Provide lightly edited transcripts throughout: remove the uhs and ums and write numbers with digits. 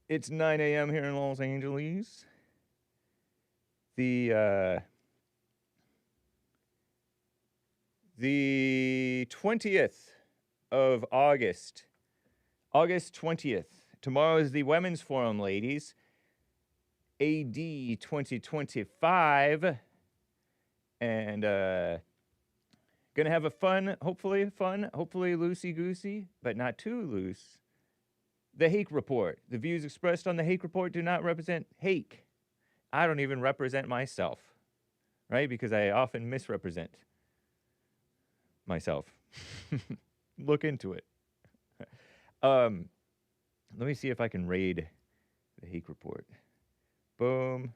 It's 9 a.m. here in Los Angeles. The 20th of August. August 20th. Tomorrow is the Women's Forum, ladies. AD 2025. And gonna have a hopefully loosey-goosey, but not too loose. The Hake Report. The views expressed on the Hake Report do not represent Hake. I don't even represent myself, right? Because I often misrepresent myself. Look into it. Let me see if I can raid the Hake Report. Boom.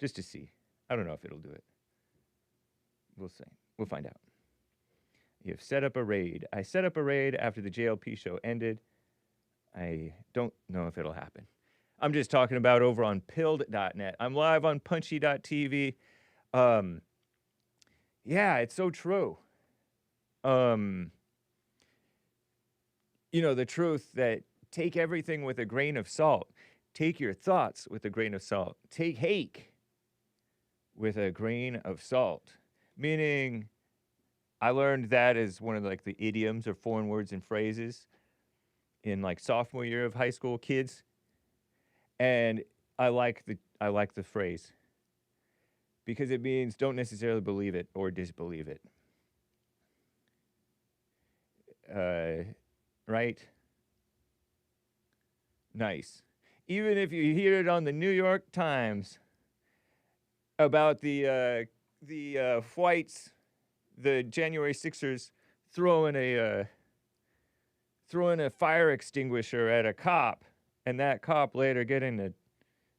Just to see. I don't know if it'll do it. We'll see. We'll find out. You've set up a raid. I set up a raid after the JLP show ended. I don't know if it'll happen. I'm just talking about over on pilled.net. I'm live on punchy.tv. Yeah, it's so true. You know, the truth that take everything with a grain of salt. Take your thoughts with a grain of salt. Take Hake with a grain of salt. Meaning, I learned that as one of like the idioms or foreign words and phrases in like sophomore year of high school, kids. And I like the phrase because it means don't necessarily believe it or disbelieve it. Right? Nice. Even if you hear it on the New York Times about the whites, the January 6ers throwing a fire extinguisher at a cop, and that cop later getting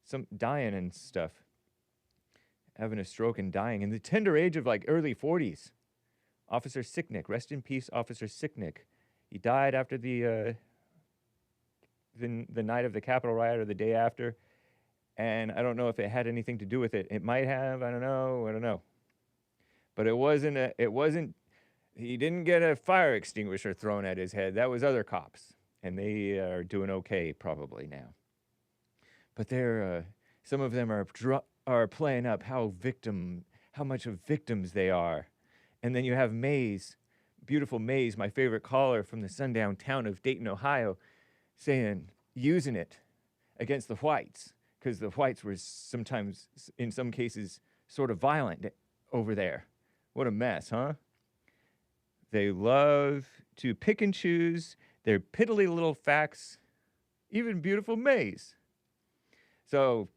some dying and stuff, having a stroke and dying in the tender age of like early 40s. Officer Sicknick, rest in peace, Officer Sicknick. He died after the night of the Capitol riot or the day after, and I don't know if it had anything to do with it. It might have. I don't know. But it wasn't. He didn't get a fire extinguisher thrown at his head. That was other cops, and they are doing okay probably now. But they're some of them are playing up how much of victims they are, and then you have Mays, beautiful Mays, my favorite caller from the sundown town of Dayton, Ohio, using it against the whites, because the whites were sometimes, in some cases, sort of violent over there. What a mess, huh? They love to pick and choose their piddly little facts, even beautiful Mays. So,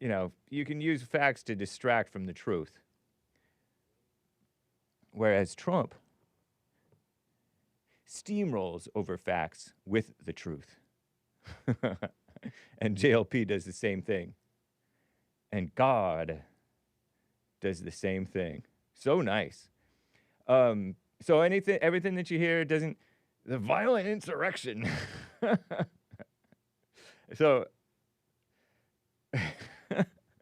you know, you can use facts to distract from the truth. Whereas Trump steamrolls over facts with the truth. And JLP does the same thing. And God does the same thing. So nice. So everything that you hear the violent insurrection. So,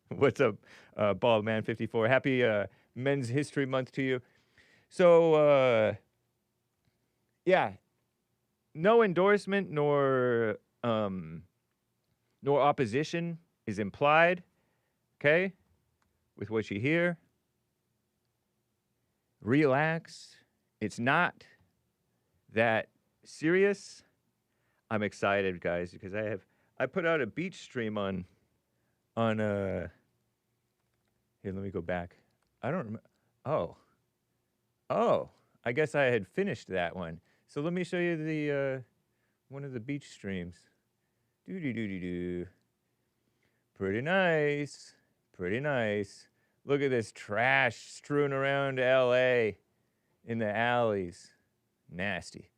what's up, Bald Man 54? Happy Men's History Month to you. So, yeah, no endorsement nor opposition is implied, okay, with what you hear. Relax. It's not that serious. I'm excited, guys, because I put out a beach stream on here, let me go back. I don't remember. Oh, I guess I had finished that one. So let me show you the one of the beach streams. Pretty nice. Pretty nice. Look at this trash strewn around LA in the alleys. Nasty.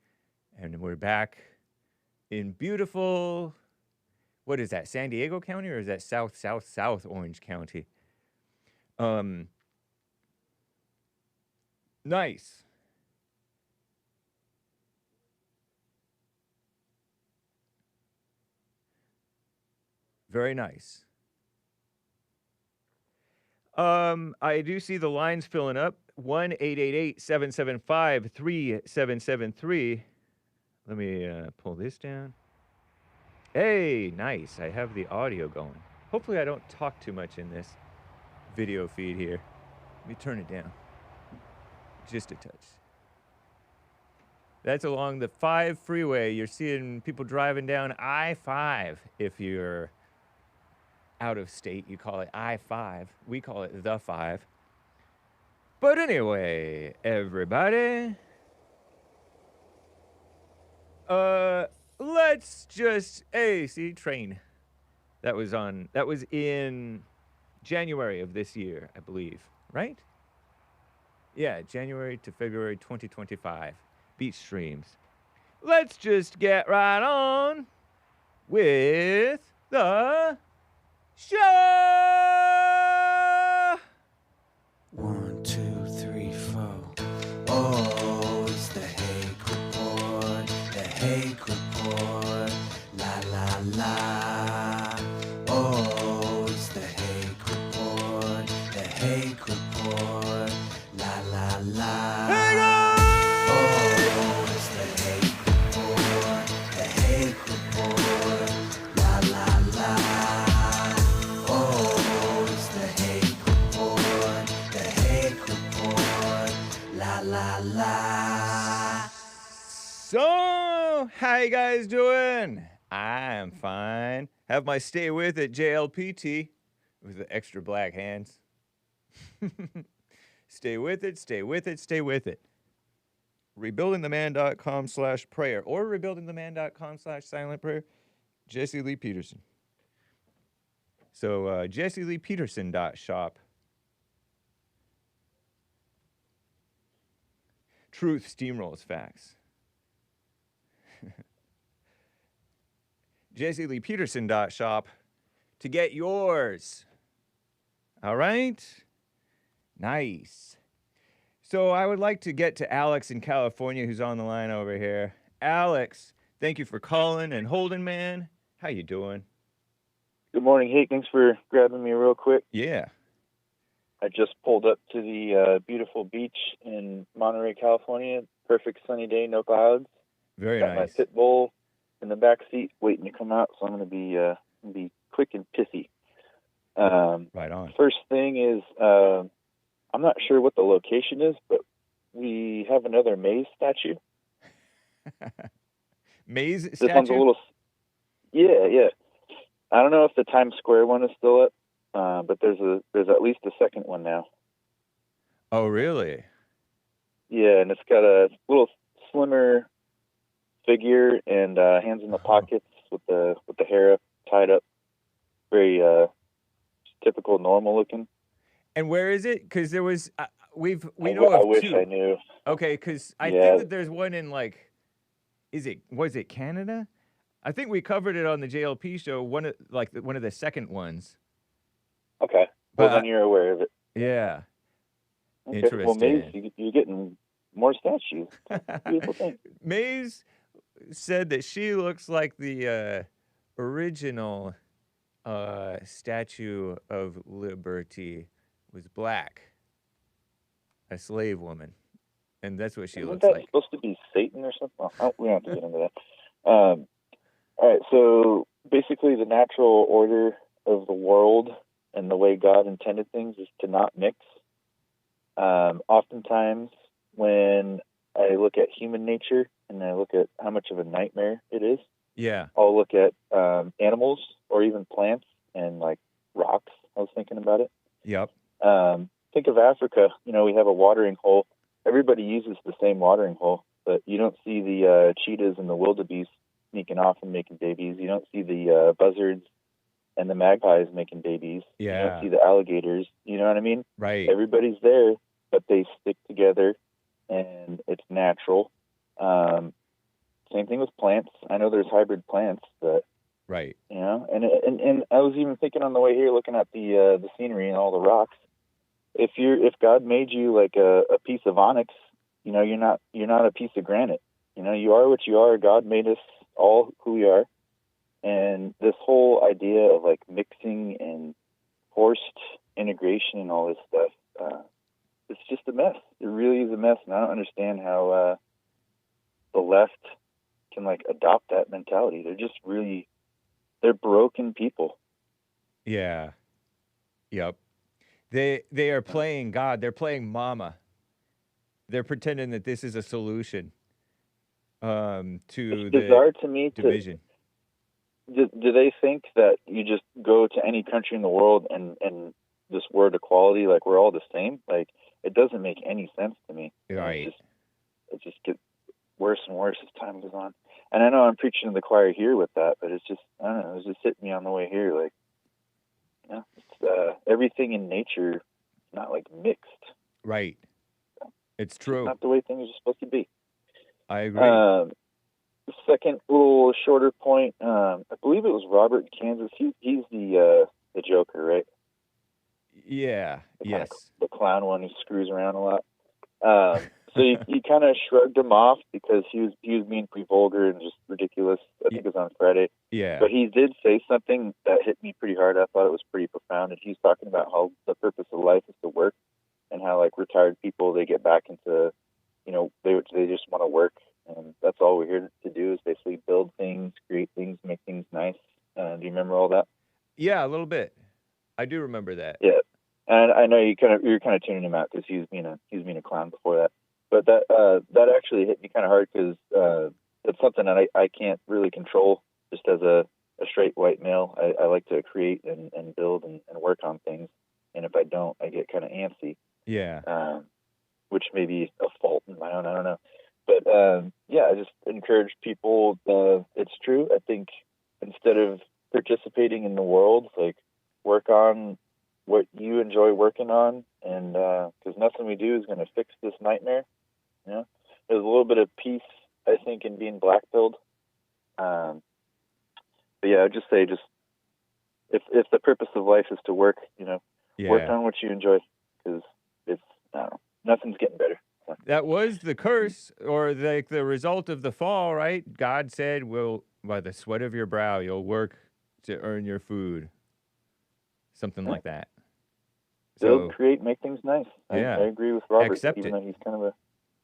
And we're back in beautiful, what is that, San Diego County, or is that South Orange County? Nice. Very nice. I do see the lines filling up. 1-888-775-3773. Let me pull this down. Hey, nice. I have the audio going. Hopefully I don't talk too much in this video feed here. Let me turn it down. Just a touch. That's along the 5 freeway. You're seeing people driving down I-5. If you're out of state, you call it I-5. We call it the 5. But anyway, everybody, let's just, hey, see, train. That was in January of this year, I believe, right? Yeah, January to February 2025. Beach streams. Let's just get right on with the show. 1, 2, 3, 4. Oh, it's the Hake Report. The Hake Report. La la la. Oh, it's the Hake Report. The Hake Report. La la la. Oh, it's the Hake Report. The Hake Report. La la la. Oh, it's the Hake Report. The Hake Report. La la la. So, how you guys doing? I'm fine. Have my stay with it JLPT with the extra black hands. Stay with it, stay with it, stay with it. Rebuildingtheman.com/prayer or rebuildingtheman.com/silentprayer. Jesse Lee Peterson. So, jesseleepeterson.shop. Truth steamrolls facts. jesseleepeterson.shop to get yours. All right? Nice. So I would like to get to Alex in California, who's on the line over here. Alex, thank you for calling and holding, man. How you doing? Good morning, Hake. Thanks for grabbing me real quick. Yeah. I just pulled up to the beautiful beach in Monterey, California. Perfect sunny day, no clouds. Very Got nice. my pit bull in the back seat waiting to come out, so I'm going to be quick and pithy. Right on. First thing is, I'm not sure what the location is, but we have another Maze statue. Maze This statue? one's a little... Yeah. I don't know if the Times Square one is still up, but there's at least a second one now. Oh, really? Yeah, and it's got a little slimmer figure and hands in the pockets with the hair tied up, very typical normal looking. And where is it? Because there was we I know of wish two. I knew. Okay, because I think that there's one in was it Canada? I think we covered it on the JLP show. One of the second ones. Okay, well then you're aware of it. Yeah. Okay. Interesting. Well, Maze, you're getting more statues. Beautiful thing. Maze said that she looks like the original Statue of Liberty was black, a slave woman, and that's what she looks Isn't that like. supposed to be Satan or something? Oh, we don't have to get into that. All right, so basically the natural order of the world and the way God intended things is to not mix. Oftentimes when I look at human nature and I look at how much of a nightmare it is, Yeah. I'll look at animals or even plants and like rocks. I was thinking about it. Yep. Think of Africa. You know, we have a watering hole. Everybody uses the same watering hole, but you don't see the cheetahs and the wildebeest sneaking off and making babies. You don't see the buzzards and the magpies making babies. Yeah. You don't see the alligators. You know what I mean? Right. Everybody's there, but they stick together, and it's natural. Same thing with plants. I know there's hybrid plants, but right. you know, and I was even thinking on the way here, looking at the scenery and all the rocks. If God made you like a piece of onyx, you know, you're not a piece of granite. You know, you are what you are. God made us all who we are, and this whole idea of like mixing and forced integration and all this stuff, it's just a mess. It really is a mess, and I don't understand how the left can like adopt that mentality. They're broken people. Yeah. Yep. They are playing God. They're playing mama. They're pretending that this is a solution to It's the bizarre to me. division. Do they think that you just go to any country in the world and this word equality, like we're all the same? Like, it doesn't make any sense to me. Right. It just gets worse and worse as time goes on. And I know I'm preaching to the choir here with that, but it's just, I don't know, it was just hitting me on the way here. Like, you know, it's, everything in nature is not like mixed. Right. It's true. It's not the way things are supposed to be. I agree. Second little shorter point, I believe it was Robert in Kansas. He's the Joker, right? Yeah. Yes. The clown one who screws around a lot. So he kind of shrugged him off because he was being pretty vulgar and just ridiculous. I think it was on Friday. Yeah. But he did say something that hit me pretty hard. I thought it was pretty profound. And he's talking about how the purpose of life is to work, and how like retired people, they get back into, you know, they just want to work, and that's all we're here to do is basically build things, create things, make things nice. Do you remember all that? Yeah, a little bit. I do remember that. Yeah. And I know you're kind of tuning him out because he was being a clown before that. But that actually hit me kind of hard because it's something that I can't really control just as a straight white male. I like to create and build and work on things, and if I don't, I get kind of antsy. Yeah. Which may be a fault in my own. I don't know. But yeah, I just encourage people. It's true. I think instead of participating in the world, like work on what you enjoy working on, and because nothing we do is going to fix this nightmare. You know, there's a little bit of peace, I think, in being black-pilled. But yeah, I'd just say, if the purpose of life is to work, you know, work on what you enjoy, because it's, I don't know, nothing's getting better. That was the curse, or like the result of the fall, right? God said, "Will by the sweat of your brow you'll work to earn your food." Something like that. Build, create, make things nice. Yeah. I agree with Robert, Accept even it. though he's kind of a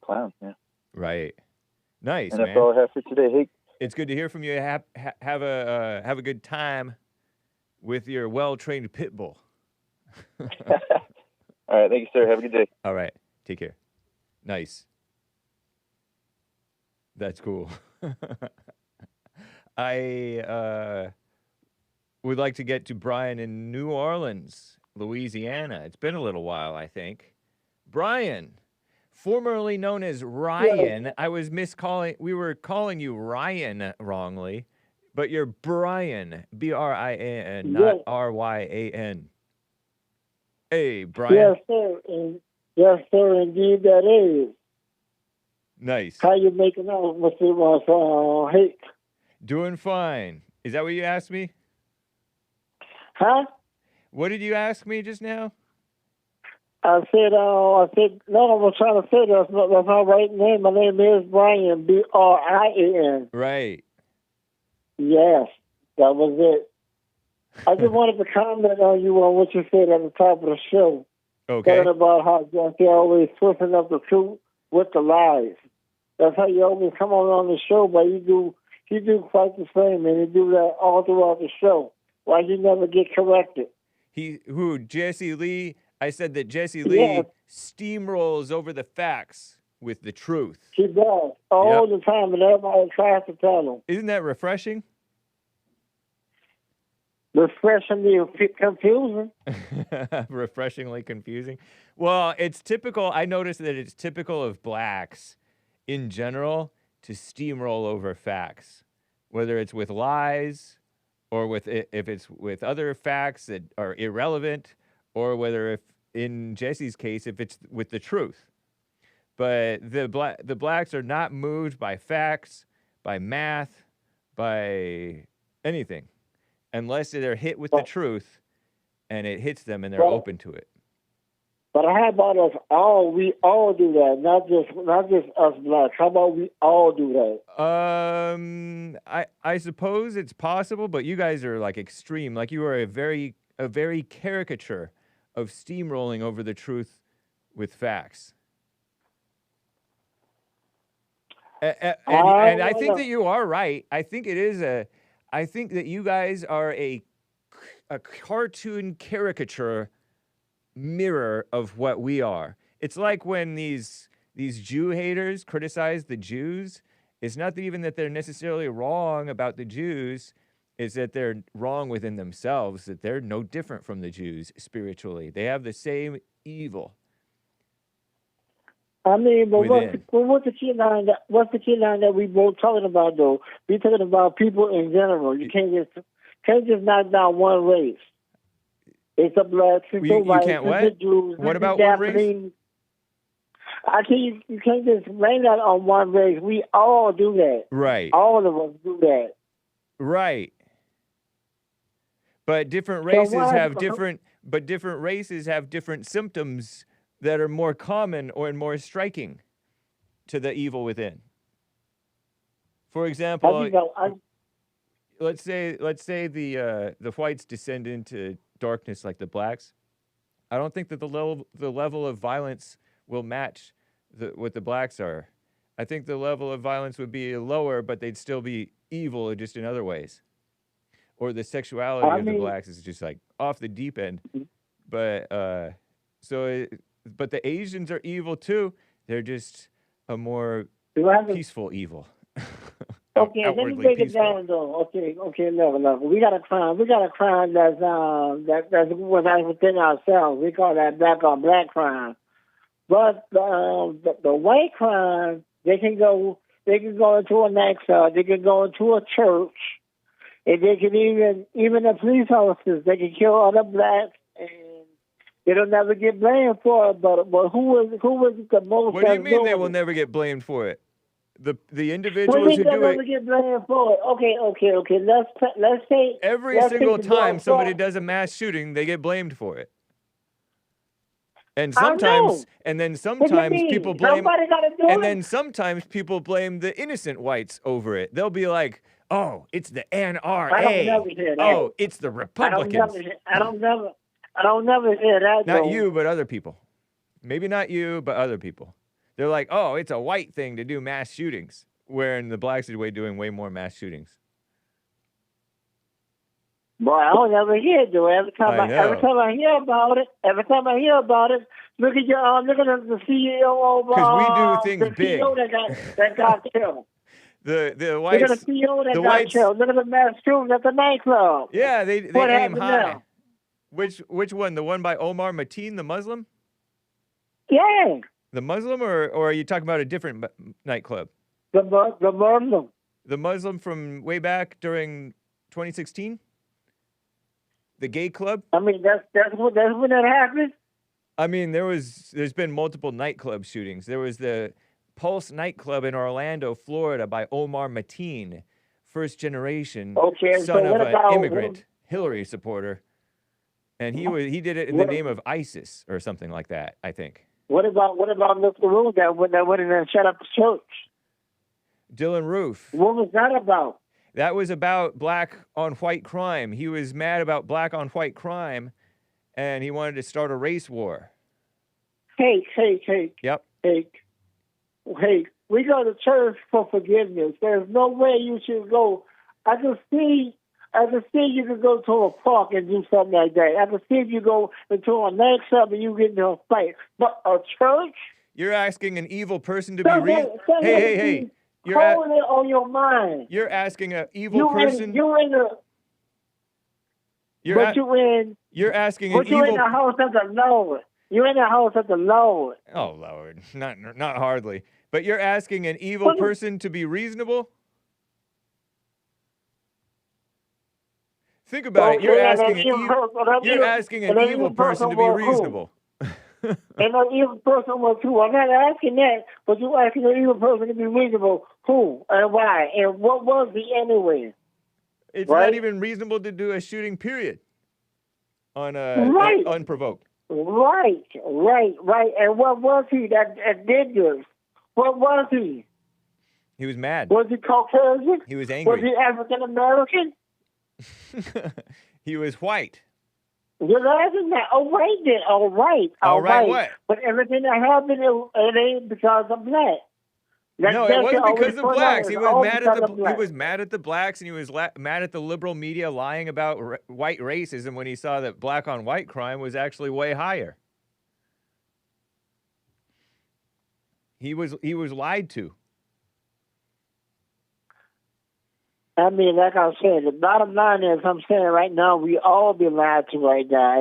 clown. Yeah. Right. Nice, and man. that's all I have for today. Hey, it's good to hear from you. Have a good time with your well-trained pit bull. All right. Thank you, sir. Have a good day. All right. Take care. Nice. That's cool. I would like to get to Brian in New Orleans, Louisiana. It's been a little while, I think. Brian, formerly known as Ryan. Yeah. I was we were calling you Ryan wrongly, but you're Brian, B-R-I-A-N, not R-Y-A-N. Hey, Brian. Yes, sir. Yes, sir. Indeed, that is. Nice. How you making out, Mr. Hake? Doing fine. Is that what you asked me? Huh? What did you ask me just now? I said, no, I was trying to say that's my right name. My name is Brian, B-R-I-A-N. Right. Yes, that was it. I just wanted to comment on you on what you said at the top of the show. Okay. Talking about how you're always twisting up the truth with the lies. That's how you always come on the show, but you do quite the same, and you do that all throughout the show. Why you never get corrected? Jesse Lee? I said that Jesse Lee steamrolls over the facts with the truth. She does all the time, and everybody tries to tell him. Isn't that refreshing? Refreshingly confusing. Refreshingly confusing. Well, it's typical. I noticed that it's typical of blacks in general to steamroll over facts, whether it's with lies or if it's with other facts that are irrelevant, or whether if in Jesse's case, if it's with the truth. But the blacks are not moved by facts, by math, by anything, unless they're hit with the truth and it hits them and they're open to it. But how about us all? We all do that, not just us blacks. How about we all do that? I suppose it's possible, but you guys are like extreme. Like you are a very caricature of steamrolling over the truth with facts. And I think that you are right. I think it is I think that you guys are a cartoon caricature mirror of what we are. It's like when these Jew haters criticize the Jews. It's not even that they're necessarily wrong about the Jews. It's that they're wrong within themselves, that they're no different from the Jews spiritually. They have the same evil. I mean, but Within. what's the key line that we both talking about though? We're talking about people in general. You can't just knock down one race. It's the blacks, it's the You whites, can't it's what? the Jews, What it's about the one race? Japanese. You can't just blame that on one race. We all do that. Right. All of us do that. Right. But different So races why- have different symptoms that are more common or more striking to the evil within. For example, let's say the whites descend into darkness like the blacks. I don't think that the level of violence will match what the blacks are. I think the level of violence would be lower, but they'd still be evil just in other ways. Or the sexuality of the blacks is just like off the deep end. But but the Asians are evil too. They're just a more peaceful evil. Okay, let me break it down though. Okay, no. We got a crime that's within ourselves. We call that black on black crime. But the white crime, they can go into a nightclub, they can go into a church, and they can even the police officers, they can kill other blacks, and they don't never get blamed for it. But who was the most? What do you mean they will never get blamed for it? The individuals who do never it. get blamed for it? Okay. Let's say Every single time somebody does a mass shooting, they get blamed for it. And sometimes people blame. And then sometimes people blame the innocent whites over it. They'll be like, "Oh, it's the NRA. I don't never hear that. Oh, it's the Republicans." I don't never hear that. Not though. you, but other people. Maybe not you, but other people. They're like, "Oh, it's a white thing to do mass shootings," wherein the blacks are doing way more mass shootings. Boy, I don't ever hear it though. Every time I hear about it, look at the CEO of because we do things the big. CEO that got killed. The whites. Look at the CEO that got killed. Look at the mass shooting at the nightclub. Yeah, they What aim happened high. now? Which one? The one by Omar Mateen, the Muslim? Yeah, The Muslim, or are you talking about a different nightclub? the Muslim. The Muslim from way back during 2016? The gay club? I mean, that's when that happened. I mean, there's been multiple nightclub shootings. There was the Pulse nightclub in Orlando, Florida by Omar Mateen, first generation son of an immigrant, Hillary supporter. And he did it in the name of ISIS or something like that, I think. What about Mr. Roof that went in and shut up the church? Dylan Roof. What was that about? That was about black on white crime. He was mad about black on white crime, and he wanted to start a race war. Hake. Yep. Hake. We go to church for forgiveness. There's no way you should go. I can see you could go to a park and do something like that. I can see if you go into a nightclub and you get into a fight. But a church? You're asking an evil person to be Hey. Hold it on your mind. You're asking an evil person. You're in the house of the Lord. You're in the house of the Lord. Oh, Lord. Not hardly. But you're asking an evil person to be reasonable? Think about it. You're asking an evil person to be reasonable. And an evil person was who? I'm not asking that, but you're asking an evil person to be reasonable. Who and why? And what was he anyway? It's not even reasonable to do a shooting, period, on unprovoked. Right. And what was he that did this? What was he? He was mad. Was he Caucasian? He was angry. Was he African American? He was white. You're laughing at, all right then, all right. What? But everything that happened, it ain't because I'm black. No, it wasn't because of blacks. He was mad at He was mad at the blacks, and he was mad at the liberal media lying about white racism when he saw that black on white crime was actually way higher. He was lied to. I mean, like I said, the bottom line is, I'm saying right now, we all be lied to right now.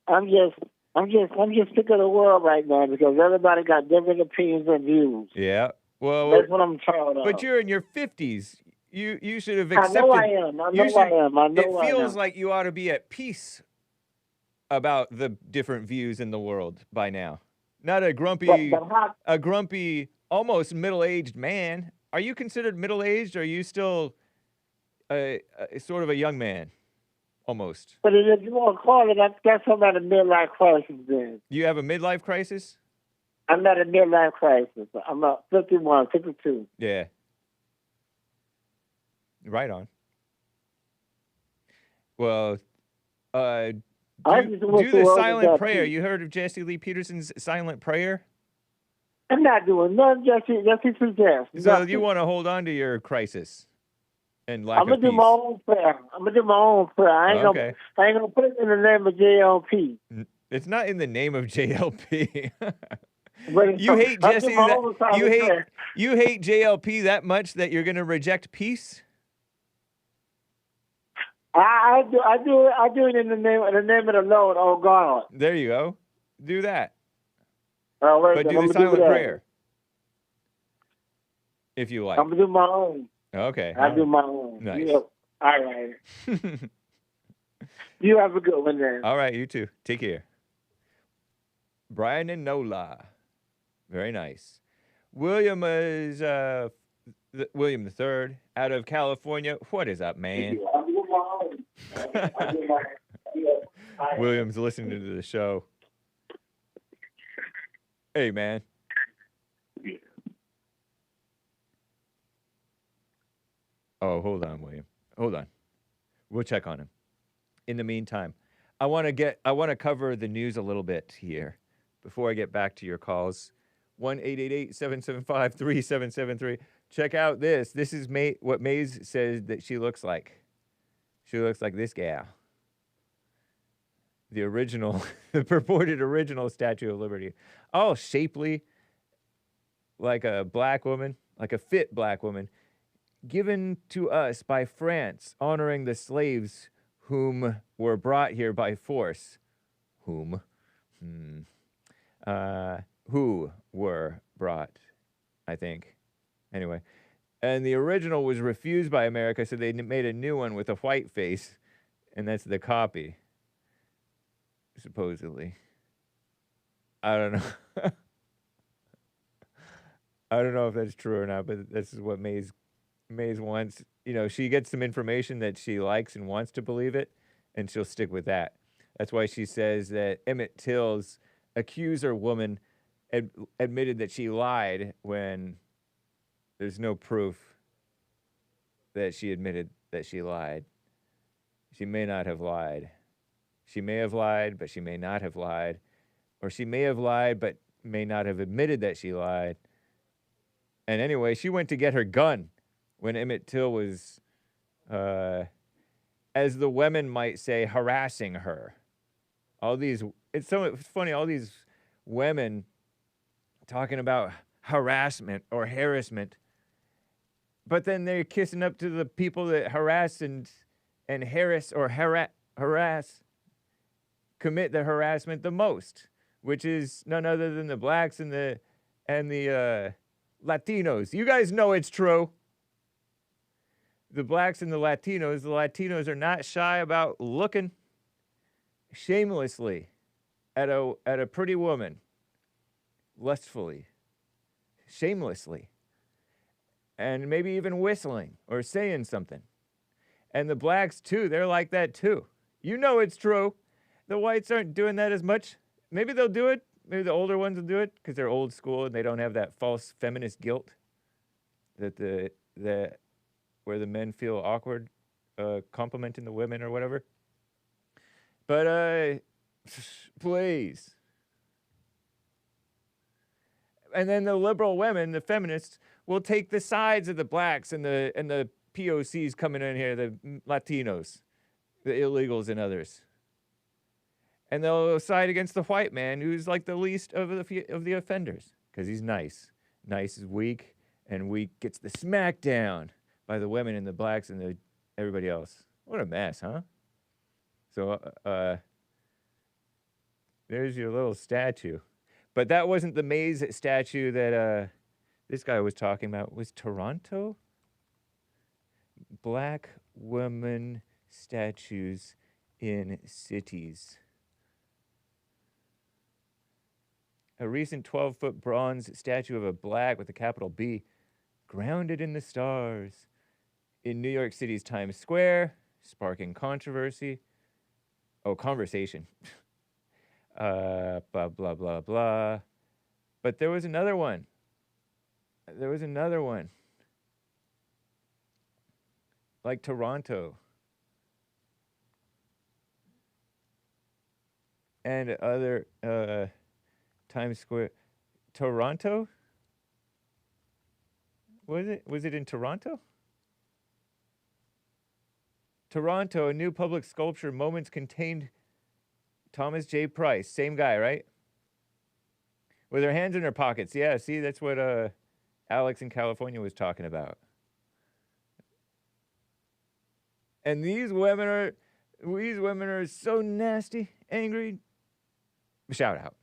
I'm just sick of the world right now because everybody got different opinions and views. Yeah, well, that's what I'm tired of. But you're in your 50s. You should have accepted. I know I am. I know it feels like you ought to be at peace about the different views in the world by now. Not a grumpy, almost middle-aged man. Are you considered middle-aged, or are you still sort of a young man? Almost. But if you want to call it, that's about a midlife crisis then. You have a midlife crisis? I'm not a midlife crisis. I'm about 51, 52. Yeah. Right on. Well, do the silent prayer. You heard of Jesse Lee Peterson's silent prayer? I'm not doing none. Jesse suggests. So you want to hold on to your crisis and lack of peace. I'm gonna do my own prayer. I ain't gonna put it in the name of JLP. It's not in the name of JLP. You hate Jesse. You hate JLP that much that you're gonna reject peace? I do it in the name of the Lord, oh God. There you go. Do that. But do the silent prayer. If you like. I'm gonna do my own. Okay. I do my own. Nice. Yeah. All right. You have a good one then. All right, you too. Take care. Brian and NOLA. Very nice. William is William III out of California. What is up, man? William's listening to the show. Hey, man. Oh, hold on, William. Hold on. We'll check on him. In the meantime, I want to cover the news a little bit here before I get back to your calls. 1-888-775-3773. Check out this. This is what Maze says that she looks like. She looks like this gal. The original, the purported original Statue of Liberty. All shapely, like a black woman, like a fit black woman, given to us by France, honoring the slaves whom were brought here by force. Who were brought, I think. Anyway. And the original was refused by America, so they made a new one with a white face, and that's the copy. Supposedly. I don't know. I don't know if that's true or not, but this is what Maze wants. You know, she gets some information that she likes and wants to believe it, and she'll stick with that. That's why she says that Emmett Till's accuser woman admitted that she lied when there's no proof that she admitted that she lied. She may not have lied. She may have lied, but she may not have lied. Or she may have lied, but may not have admitted that she lied. And anyway, she went to get her gun when Emmett Till was, as the women might say, harassing her. It's so funny, all these women talking about harassment or harassment, but then they're kissing up to the people that harass and harass or harass, commit the harassment the most, which is none other than the blacks and the Latinos. You guys know it's true. The blacks and the Latinos are not shy about looking shamelessly at a pretty woman, lustfully, shamelessly, and maybe even whistling or saying something. And the blacks too, they're like that too. You know it's true. The whites aren't doing that as much. Maybe they'll do it. Maybe the older ones will do it because they're old school and they don't have that false feminist guilt that where the men feel awkward complimenting the women or whatever. But please. And then the liberal women, the feminists, will take the sides of the blacks and the POCs coming in here, the Latinos, the illegals and others. And they'll side against the white man, who's like the least of the offenders, because he's nice. Nice is weak, and weak gets the smack down by the women and the blacks and everybody else. What a mess, huh? So there's your little statue. But that wasn't the maze statue that this guy was talking about. Was Toronto? Black woman statues in cities. A recent 12-foot bronze statue of a black with a capital B, grounded in the stars, in New York City's Times Square, sparking controversy. Oh, conversation. Blah, blah, blah, blah. But there was another one. Like Toronto. And other Times Square. Toronto? Was it in Toronto? Toronto, a new public sculpture, Moments contained Thomas J. Price. Same guy, right? With her hands in her pockets. Yeah, see, that's what Alex in California was talking about. And these women are so nasty, angry. Shout out.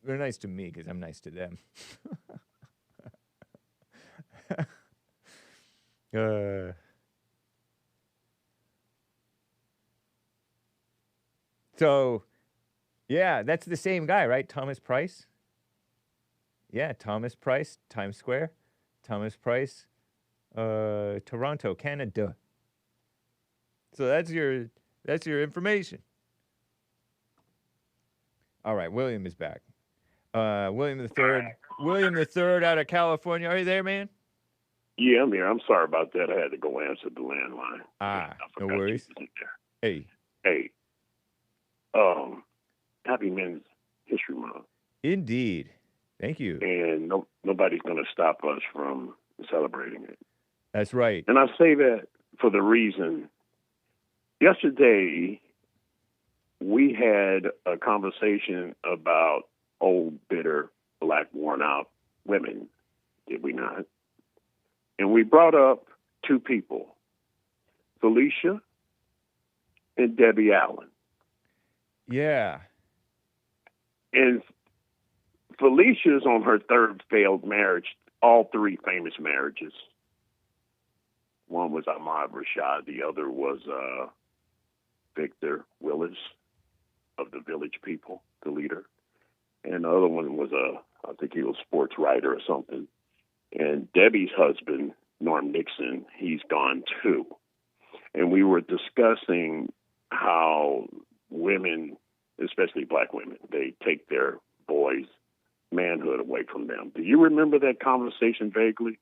They're nice to me because I'm nice to them. So, yeah, that's the same guy, right? Thomas Price? Yeah, Thomas Price, Times Square. Thomas Price, Toronto, Canada. So that's your information. All right, William is back. William the Third out of California. Are you there, man? Yeah, I'm here. I'm sorry about that. I had to go answer the landline. No worries. Hey. Happy Men's History Month. Indeed. Thank you. And nobody's going to stop us from celebrating it. That's right. And I say that for the reason, yesterday we had a conversation about old, bitter, black, worn-out women, did we not? And we brought up two people, Felicia and Debbie Allen. Yeah. And Felicia's on her third failed marriage, all three famous marriages. One was Ahmad Rashad, the other was Victor Willis of the Village People, the leader. And the other one was I think he was a sports writer or something. And Debbie's husband, Norm Nixon, he's gone too. And we were discussing how women, especially black women, they take their boys' manhood away from them. Do you remember that conversation vaguely?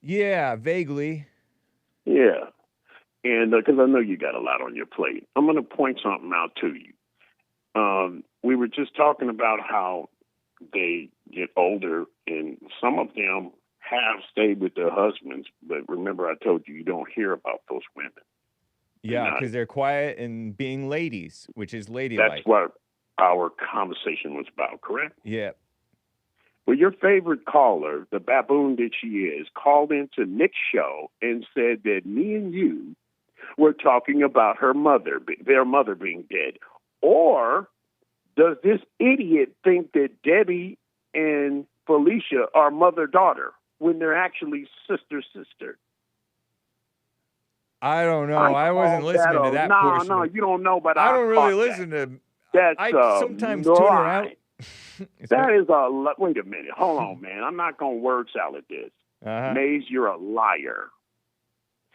Yeah, vaguely. Yeah. And because I know you got a lot on your plate, I'm going to point something out to you. We were just talking about how they get older, and some of them have stayed with their husbands. But remember, I told you don't hear about those women. Yeah, because they're quiet and being ladies, which is ladylike. That's what our conversation was about, correct? Yeah. Well, your favorite caller, the baboon that she is, called into Nick's show and said that me and you were talking about her mother, their mother being dead. Or does this idiot think that Debbie and Felicia are mother-daughter when they're actually sister-sister? I don't know. I wasn't listening to that portion. No, you don't know, but I don't really listen to. That's I sometimes tune her out. That is a. Wait a minute. Hold on, man. I'm not going to word salad this. Maze, you're a liar.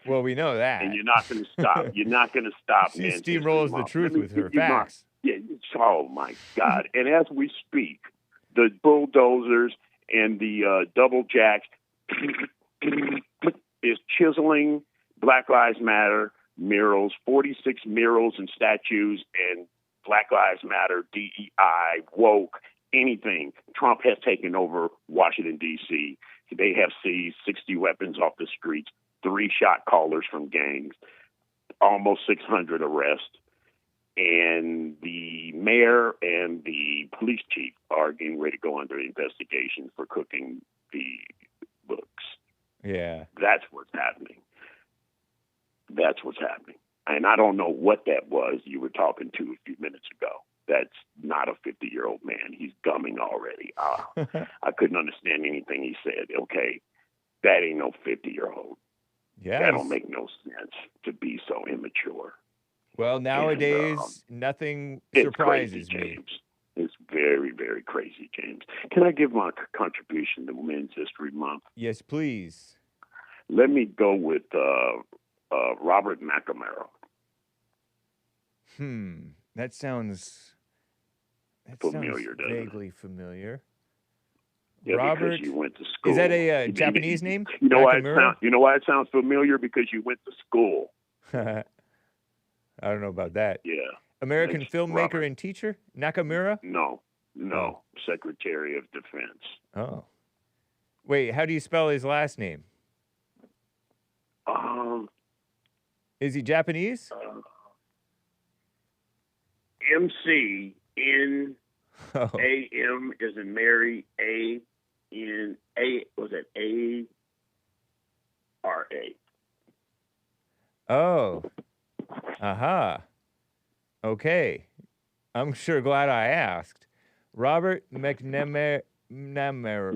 Well, we know that. And you're not going to stop. You're not going to stop, she man. She steamrolls the truth with her facts. Yeah. Oh, my God. And as we speak, the bulldozers and the double jacks is chiseling Black Lives Matter, murals, 46 murals and statues, and Black Lives Matter, DEI, woke, anything. Trump has taken over Washington, D.C. They have seized 60 weapons off the streets, 3 shot callers from gangs, almost 600 arrests. And the mayor and the police chief are getting ready to go under investigation for cooking the books. Yeah. That's what's happening. That's what's happening. And I don't know what that was you were talking to a few minutes ago. That's not a 50-year-old man. He's gumming already. I couldn't understand anything he said. Okay, that ain't no 50-year-old. Yeah. That don't make no sense to be so immature. Well, nowadays, nothing surprises crazy, me. James. It's very, very crazy, James. Can I give my contribution to Men's History Month? Yes, please. Let me go with Robert McNamara. That sounds Familiar, doesn't it? vaguely familiar. Yeah, Robert, because you went to school. is that a Japanese name? You know why it sounds familiar? Because you went to school. I don't know about that. Yeah. American It's filmmaker Robert. and teacher, Nakamura? No. Oh. Secretary of Defense. Oh. Wait, how do you spell his last name? Is he Japanese? McNamara is in Mary, was it ARA? Oh. Aha. Okay. I'm sure glad I asked. Robert McNamara. McNamara.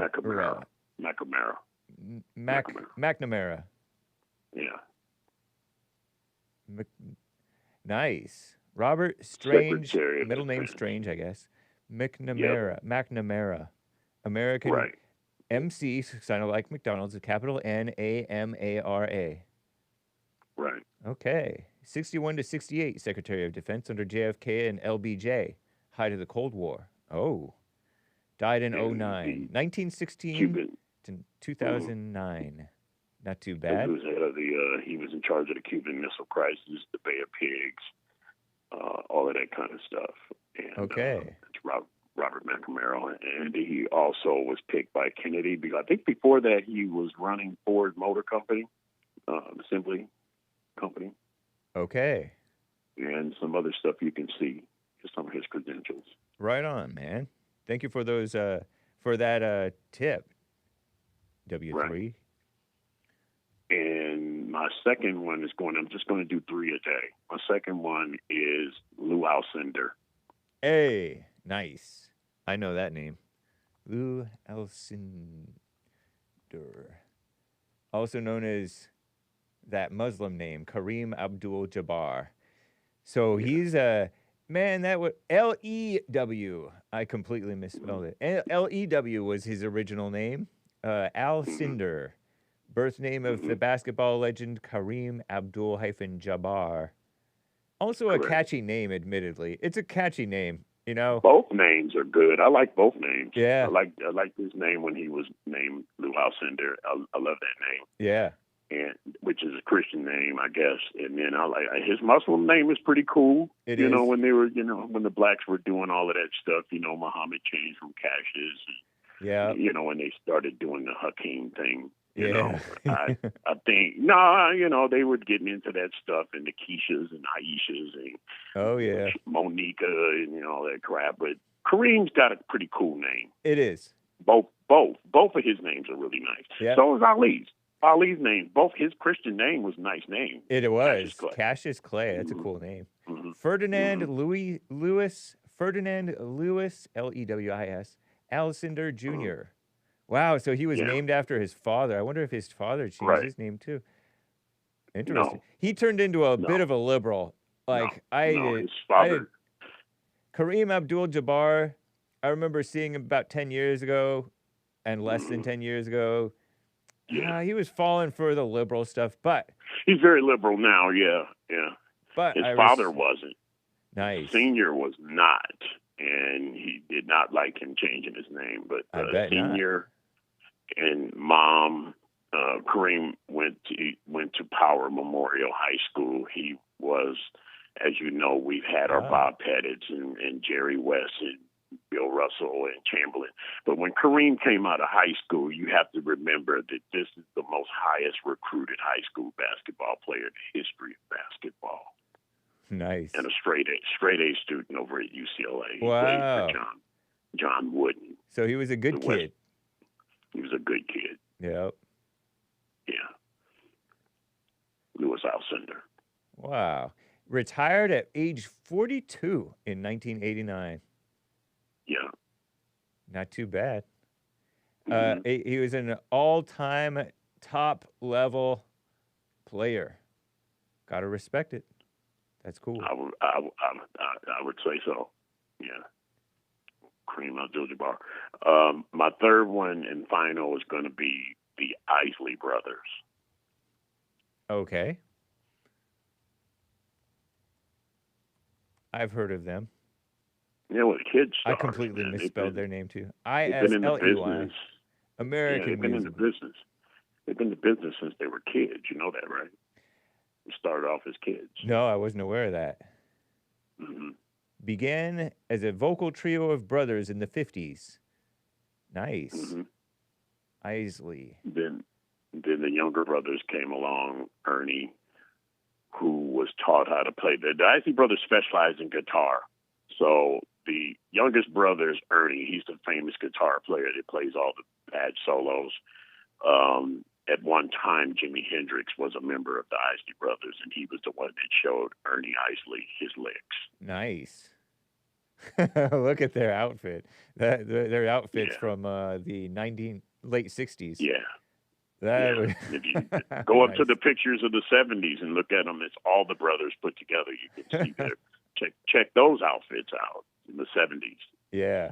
McNamara. Yeah. Nice. Robert Strange, Secretary of middle name Defense. Strange, I guess. McNamara. American Right. MC, sounded like McDonald's, a capital NAMARA. Right. Okay. 61 to 68, Secretary of Defense under JFK and LBJ. Height of the Cold War. Oh. Died in And 09. the 1916 Cuban. to 2009. Not too bad. He was head of he was in charge of the Cuban Missile Crisis, the Bay of Pigs, all of that kind of stuff. And, Okay. it's Robert McNamara, and he also was picked by Kennedy. Because I think before that he was running Ford Motor Company, assembly company, Okay. and some other stuff you can see, just some of his credentials. Right on, man. Thank you for those for that tip. W3. Right. And my second one is I'm just going to do 3 a day. My second one is Lou Alcindor. Hey, nice. I know that name. Lou Alcindor. Also known as that Muslim name, Kareem Abdul-Jabbar. So he's a man that was L-E-W. I completely misspelled it. L-E-W was his original name. Alcindor. Birth name of the basketball legend Kareem Abdul-Jabbar. Also a Correct. catchy name, admittedly. It's a catchy name, you know? Both names are good. I like both names. Yeah. I like his name when he was named Lou Alcindor. I love that name, Yeah. and which is a Christian name, I guess. And then I like his Muslim name is pretty cool. It you know, is. when they were, when the blacks were doing all of that stuff. Muhammad changed from Cassius. Yeah. When they started doing the Hakeem thing. Yeah. I think they were getting into that stuff, and the Keishas and Aishas and Oh, yeah. Monica and all that crap. But Kareem's got a pretty cool name. It is. Both of his names are really nice. Yeah. So is Ali's. Ali's name, both his Christian name was a nice name. It was. Cassius Clay. Cassius Clay. That's a cool name. Mm-hmm. Ferdinand Lewis, Lewis, Alcindor Jr. Wow, so he was named after his father. I wonder if his father changed his name too. Interesting. No. He turned into a bit of a liberal. Like his father. Kareem Abdul-Jabbar, I remember seeing him about 10 years ago and less than 10 years ago. Yeah. He was falling for the liberal stuff, but He's very liberal now, yeah. but His I father wasn't. nice. Senior was not, and he did not like him changing his name. But I bet not. Senior and Mom, Kareem went to Power Memorial High School. He was, as you know, we've had our Bob Pettits and Jerry West and Bill Russell and Chamberlain. But when Kareem came out of high school, you have to remember that this is the most highest recruited high school basketball player in the history of basketball. Nice. And a straight A student over at UCLA. He Wow. played for John Wooden. So he was a good kid. He was a good kid. Yep. Yeah. Louis Alcindor. Wow. Retired at age 42 in 1989. Yeah. Not too bad. Mm-hmm. He was an all-time top-level player. Got to respect it. That's cool. I would say so. Yeah. Kareem Abdul-Jabbar. My third one and final is going to be the Isley brothers. Okay. I've heard of them. Yeah, well, the kids. I completely misspelled their name too. They've been in the ISLEY. business. American they've been music. in the business. They've been in the business since they were kids. You know that, right? They started off as kids. No, I wasn't aware of that. Mm-hmm. Began as a vocal trio of brothers in the 50s. Nice. Mm-hmm. Isley. Then the younger brothers came along. Ernie, who was taught how to play. The Isley brothers specialized in guitar. So the youngest brother is Ernie. He's the famous guitar player that plays all the bad solos. At one time, Jimi Hendrix was a member of the Isley brothers, and he was the one that showed Ernie Isley his licks. Nice. Look at their outfit. Their outfits from the late 60s. Yeah. If you go up to Nice. the pictures of the 70s and look at them, it's all the brothers put together. You can see their check those outfits out in the 70s. Yeah.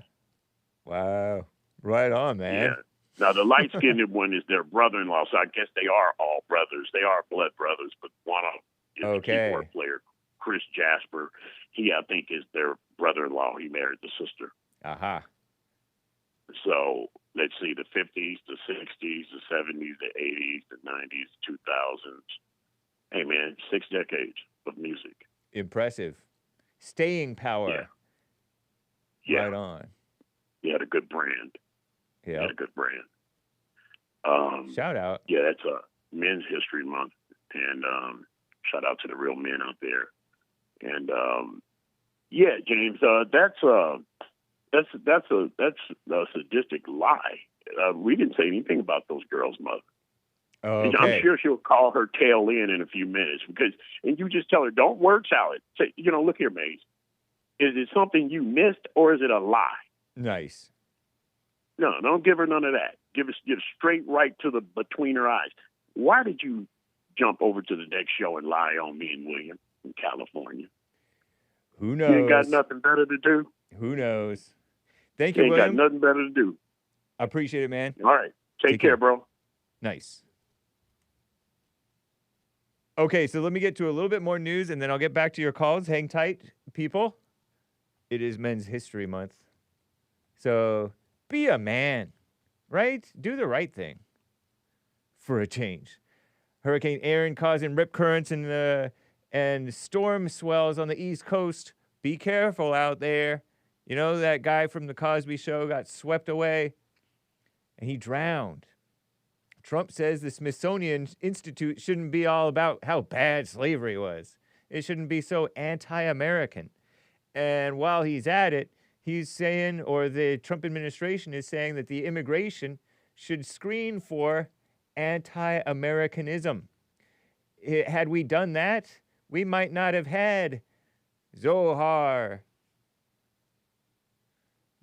Wow. Right on, man. Yeah. Now, the light-skinned one is their brother-in-law, so I guess they are all brothers. They are blood brothers, but one of them is the keyboard player, Chris Jasper. He, I think, is their brother-in-law. He married the sister. Aha. So let's see, the 50s, the 60s, the 70s, the 80s, the 90s, 2000s. Hey, man, 6 decades of music. Impressive. Staying power. Yeah. Right on. He had a good brand. Yeah. He had a good brand. Shout out. Yeah, that's a Men's History Month, and shout out to the real men out there. And yeah, James, that's a sadistic lie. We didn't say anything about those girls' mother. Okay. I'm sure she'll call her tail in a few minutes and you just tell her, don't word salad. Say, look here, Maze. Is it something you missed or is it a lie? Nice. No, don't give her none of that. Give straight right to the between her eyes. Why did you jump over to the next show and lie on me and William in California? Who knows? You ain't got nothing better to do? Who knows? Thank you, You ain't William. got nothing better to do. I appreciate it, man. All right. Take care, bro. Nice. Okay, so let me get to a little bit more news, and then I'll get back to your calls. Hang tight, people. It is Men's History Month. So be a man, right? Do the right thing for a change. Hurricane Aaron causing rip currents and storm swells on the East Coast. Be careful out there. You know, that guy from the Cosby Show got swept away, and he drowned. Trump says the Smithsonian Institute shouldn't be all about how bad slavery was. It shouldn't be so anti-American. And while he's at it, he's saying, or the Trump administration is saying, that the immigration should screen for anti-Americanism. Had we done that, we might not have had Zohar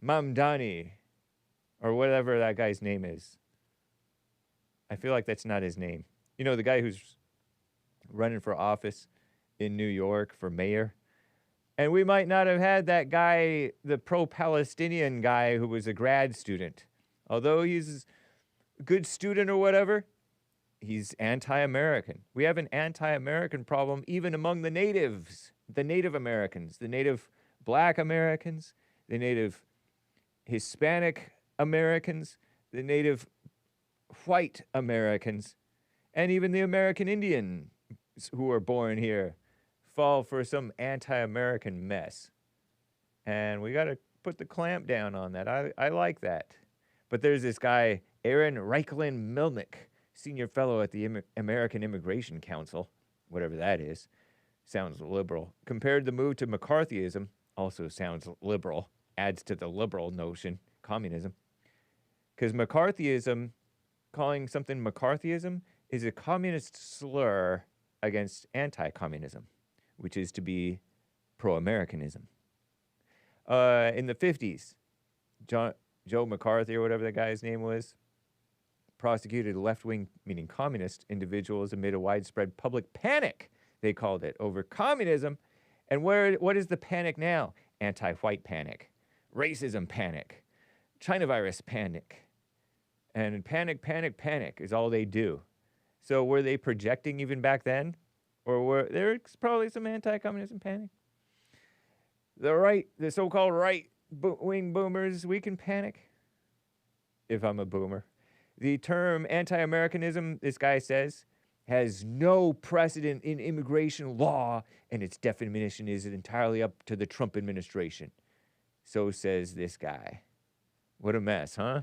Mamdani, or whatever that guy's name is. I feel like that's not his name. You know, the guy who's running for office in New York for mayor. And we might not have had that guy, the pro-Palestinian guy who was a grad student. Although he's a good student or whatever, he's anti-American. We have an anti-American problem even among the natives, the Native Americans, the Native Black Americans, the Native Hispanic Americans, the Native white Americans, and even the American Indians who are born here fall for some anti-American mess. And we got to put the clamp down on that. I like that. But there's this guy, Aaron Reichlin Milnick, senior fellow at the American Immigration Council, whatever that is. Sounds liberal. Compared the move to McCarthyism, also sounds liberal, adds to the liberal notion, communism. Because McCarthyism, calling something McCarthyism, is a communist slur against anti-communism, which is to be pro-Americanism. In the 50s, Joe McCarthy, or whatever that guy's name was, prosecuted left-wing, meaning communist, individuals amid a widespread public panic, they called it, over communism. And what is the panic now? Anti-white panic, racism panic, China virus panic. And panic is all they do. So were they projecting even back then? Or were there probably some anti-communism panic? The so-called right-wing boomers, we can panic. If I'm a boomer. The term anti-Americanism, this guy says, has no precedent in immigration law, and its definition is entirely up to the Trump administration. So says this guy. What a mess, huh?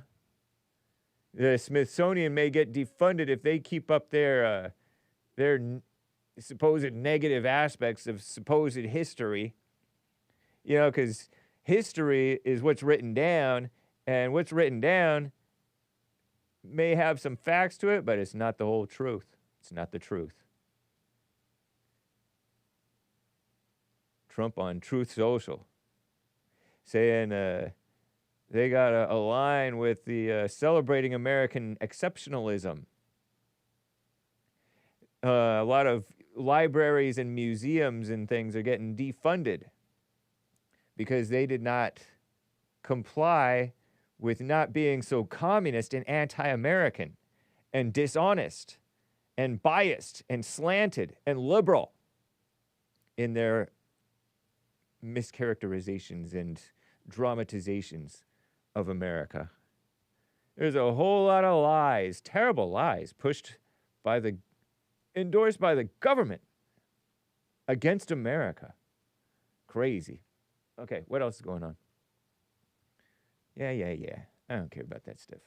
The Smithsonian may get defunded if they keep up their supposed negative aspects of supposed history. You know, because history is what's written down, and what's written down may have some facts to it, but it's not the whole truth. It's not the truth. Trump on Truth Social saying they got to align with the celebrating American exceptionalism. A lot of libraries and museums and things are getting defunded because they did not comply with not being so communist and anti-American and dishonest and biased and slanted and liberal in their mischaracterizations and dramatizations of America. There's a whole lot of lies, terrible lies, endorsed by the government against America. Crazy. Okay, what else is going on? Yeah. I don't care about that stuff.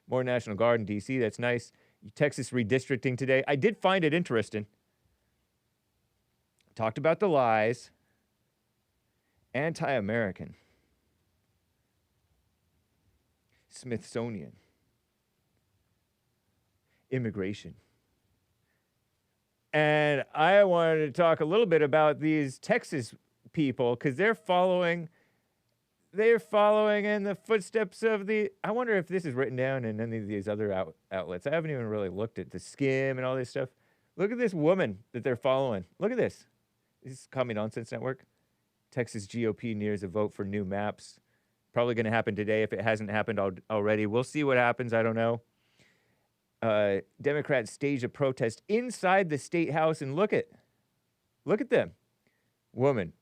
More National Guard in D.C., that's nice. Texas redistricting today. I did find it interesting. Talked about the lies. Anti-American. Smithsonian. Immigration. And I wanted to talk a little bit about these Texas people because they're following in the footsteps of I wonder if this is written down in any of these other outlets. I haven't even really looked at the Skim and all this stuff. Look at this woman that they're following. Look at this. This is Commie Nonsense Network. Texas GOP nears a vote for new maps. Probably going to happen today if it hasn't happened already. We'll see what happens. I don't know. Democrats stage a protest inside the state house, and look at them. Woman.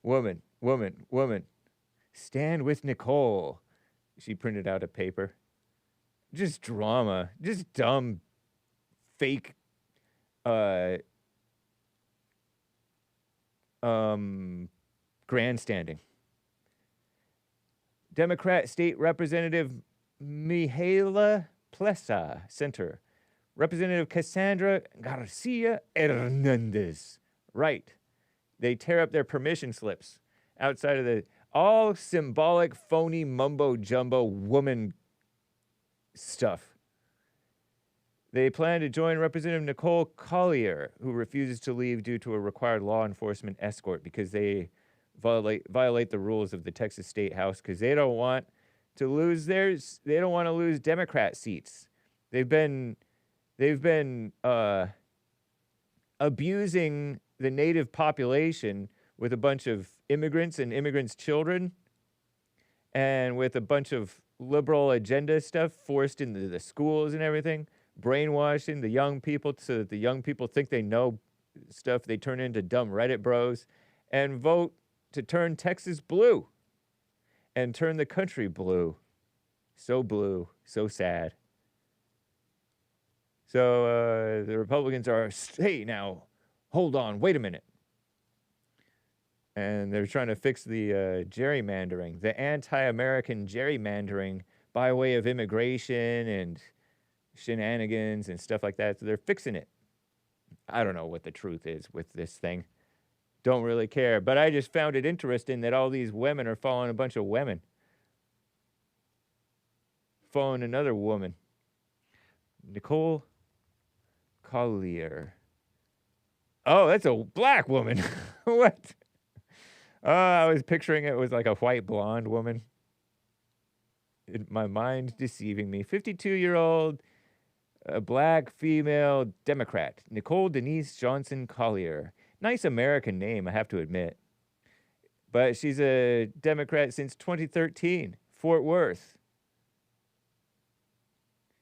Stand with Nicole. She printed out a paper. Just drama. Just dumb, fake, grandstanding. Democrat State Representative Mihaela Plesa Center. Representative Cassandra Garcia Hernandez. Right. They tear up their permission slips outside of all symbolic, phony, mumbo-jumbo woman stuff. They plan to join Representative Nicole Collier, who refuses to leave due to a required law enforcement escort because they violate the rules of the Texas State House because they don't want to lose they don't want to lose Democrat seats. They've been abusing the native population with a bunch of immigrants and immigrants' children and with a bunch of liberal agenda stuff forced into the schools and everything, brainwashing the young people so that the young people think they know stuff. They turn into dumb Reddit bros and vote to turn Texas blue and turn the country blue. So sad. So the Republicans are, hey, now, hold on, wait a minute. And they're trying to fix the gerrymandering, the anti-American gerrymandering by way of immigration and shenanigans and stuff like that. So they're fixing it. I don't know what the truth is with this thing. Don't really care. But I just found it interesting that all these women are following a bunch of women. Following another woman. Nicole Collier. Oh, that's a black woman. What? I was picturing it was like a white blonde woman. My mind deceiving me. 52-year-old, black female Democrat, Nicole Denise Johnson Collier. Nice American name, I have to admit. But she's a Democrat since 2013, Fort Worth.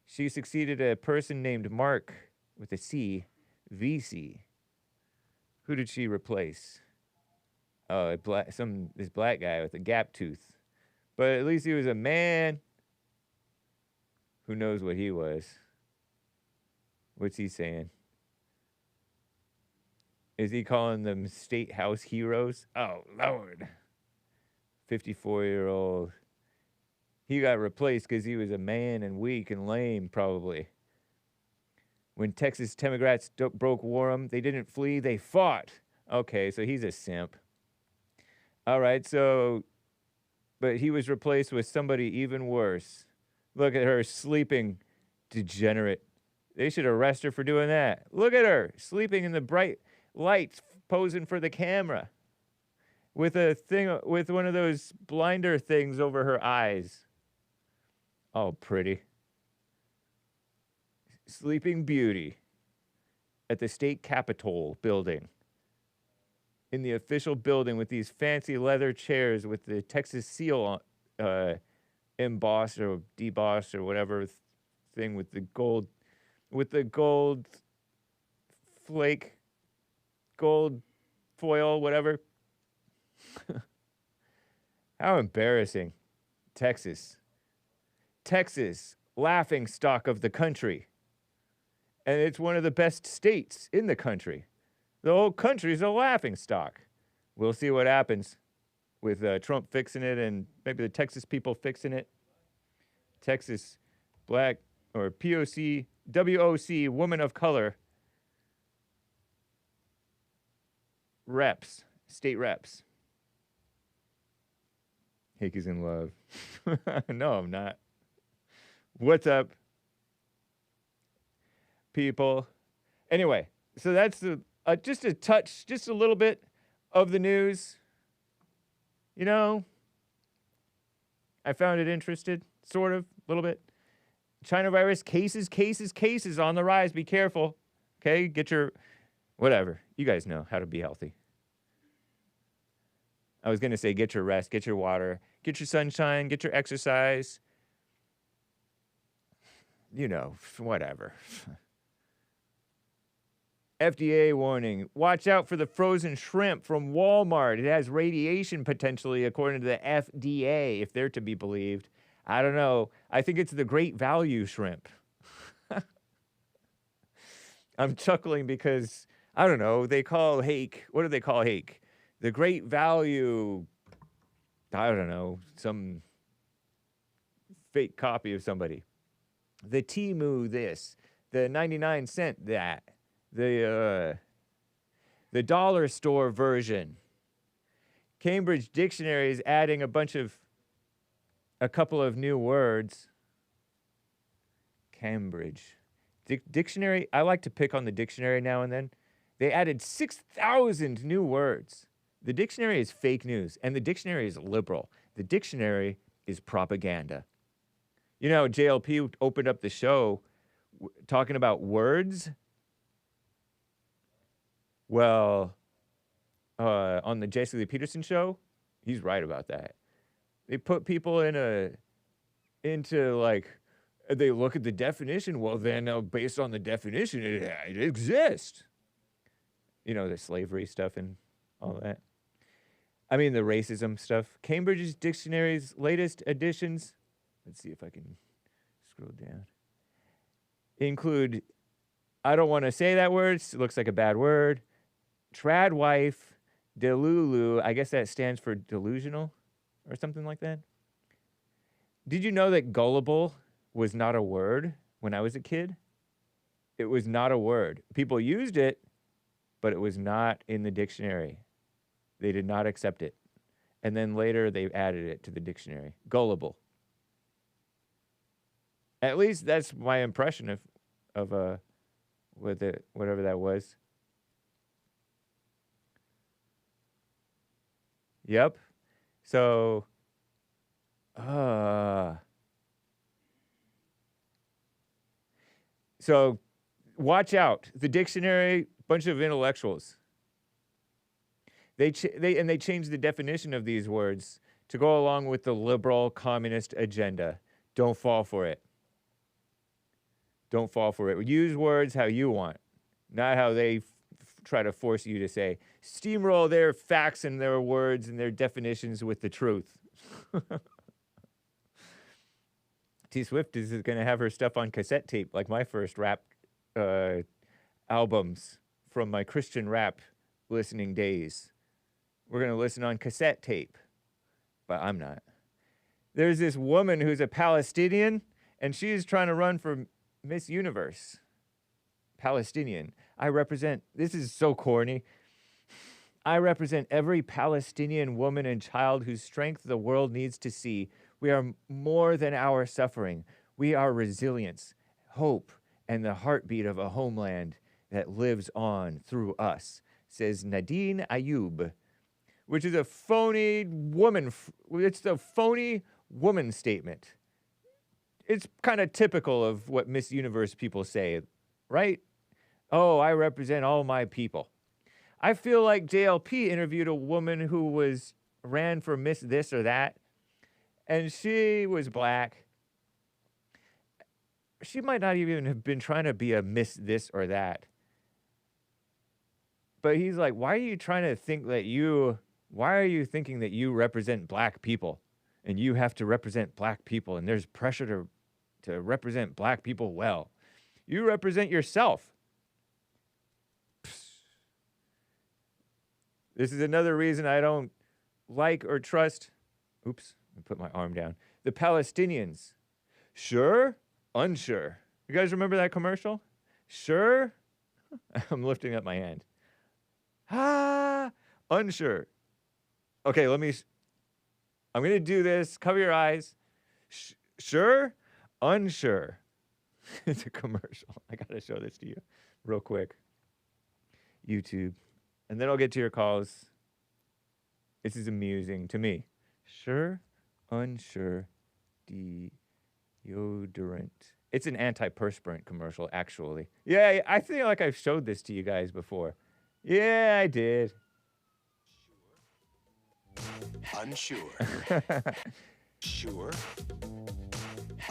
She succeeded a person named Mark, with a C, VC. Who did she replace? Oh, this black guy with a gap tooth. But at least he was a man. Who knows what he was? What's he saying? Is he calling them state house heroes? Oh, Lord. 54-year-old. He got replaced because he was a man and weak and lame, probably. When Texas Democrats broke Warham, they didn't flee, they fought. Okay, so he's a simp. All right, so, but he was replaced with somebody even worse. Look at her, sleeping degenerate. They should arrest her for doing that. Look at her, sleeping in the bright lights, posing for the camera. With with one of those blinder things over her eyes. Oh, pretty. Sleeping Beauty at the state capitol building. In the official building with these fancy leather chairs with the Texas seal embossed or debossed or whatever thing with the gold flake, gold foil, whatever. How embarrassing. Texas, laughing stock of the country. And it's one of the best states in the country. The whole country's a laughing stock. We'll see what happens with Trump fixing it and maybe the Texas people fixing it. Texas black or POC, WOC, woman of color reps, state reps. Hake is in love. No, I'm not. What's up, people? Anyway, so that's just a touch, just a little bit of the news. You know, I found it interesting, sort of, a little bit. China virus cases on the rise. Be careful, okay? Get your, whatever. You guys know how to be healthy. I was going to say get your rest, get your water, get your sunshine, get your exercise. You know, whatever. FDA warning. Watch out for the frozen shrimp from Walmart. It has radiation potentially, according to the FDA, if they're to be believed. I don't know. I think it's the great value shrimp. I'm chuckling because, I don't know, they call Hake, what do they call Hake? The great value, I don't know, some fake copy of somebody. The Temu this, the 99 cent that, the dollar store version. Cambridge Dictionary is adding a couple of new words. Cambridge. Dictionary, I like to pick on the dictionary now and then. They added 6,000 new words. The dictionary is fake news, and the dictionary is liberal. The dictionary is propaganda. You know, JLP opened up the show talking about words. Well, on the Jesse Lee Peterson show, he's right about that. They put people into like, they look at the definition. Well, then based on the definition, it exists. You know, the slavery stuff and all that. I mean, the racism stuff. Cambridge's dictionary's latest editions, let's see if I can scroll down, include I don't want to say that word. It looks like a bad word. Trad wife, delulu. I guess that stands for delusional or something like that. Did you know that gullible was not a word when I was a kid? It was not a word. People used it, but it was not in the dictionary. They did not accept it. And then later they added it to the dictionary. Gullible. At least that's my impression of with it, whatever that was. Yep. So watch out. The dictionary, bunch of intellectuals. They changed the definition of these words to go along with the liberal communist agenda. Don't fall for it. Don't fall for it. Use words how you want, not how they try to force you to say. Steamroll their facts and their words and their definitions with the truth. T Swift is going to have her stuff on cassette tape, like my first rap albums from my Christian rap listening days. We're going to listen on cassette tape, but I'm not. There's this woman who's a Palestinian, and she's trying to run for Miss Universe. Palestinian. This is so corny. I represent every Palestinian woman and child whose strength the world needs to see. We are more than our suffering. We are resilience, hope, and the heartbeat of a homeland that lives on through us, says Nadine Ayub, which is a phony woman. It's the phony woman statement. It's kind of typical of what Miss Universe people say, right? Oh, I represent all my people. I feel like JLP interviewed a woman who ran for Miss this or that, and she was black. She might not even have been trying to be a Miss this or that. But he's like, why are you thinking that you represent black people and you have to represent black people and there's pressure to represent black people well? You represent yourself. This is another reason I don't like or trust, oops, I put my arm down, the Palestinians. Sure, unsure. You guys remember that commercial? Sure? I'm lifting up my hand. Unsure. Okay, I'm going to do this. Cover your eyes. Sure? Unsure. It's a commercial. I got to show this to you real quick. YouTube. And then I'll get to your calls. This is amusing to me. Sure? Unsure. Deodorant. It's an antiperspirant commercial, actually. Yeah, I feel like I've showed this to you guys before. Yeah, I did. Unsure. Sure.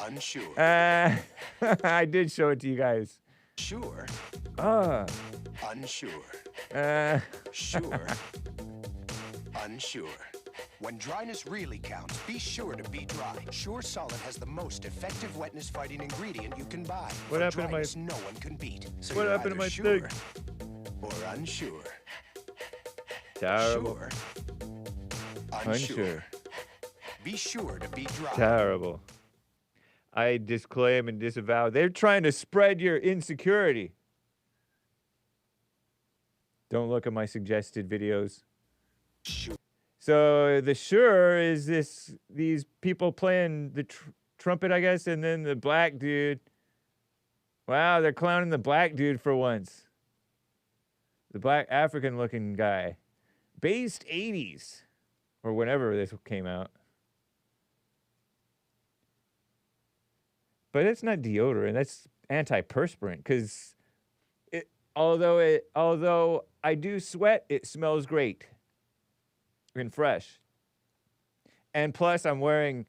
Unsure. I did show it to you guys. Sure. Unsure. Sure. Unsure. When dryness really counts, be sure to be dry. Sure Solid has the most effective wetness fighting ingredient you can buy. What happened to my? No one can beat. So what happened to my sure thing? Or unsure. Terrible. Sure. Unsure. Be sure to be dry. Terrible. I disclaim and disavow. They're trying to spread your insecurity. Don't look at my suggested videos. Sure. So the sure is these people playing the trumpet, I guess, and then the black dude. Wow, they're clowning the black dude for once. The black African-looking guy. Based 80s. Or whenever this came out. But it's not deodorant. That's antiperspirant. Because although I do sweat, it smells great. And fresh. And plus, I'm wearing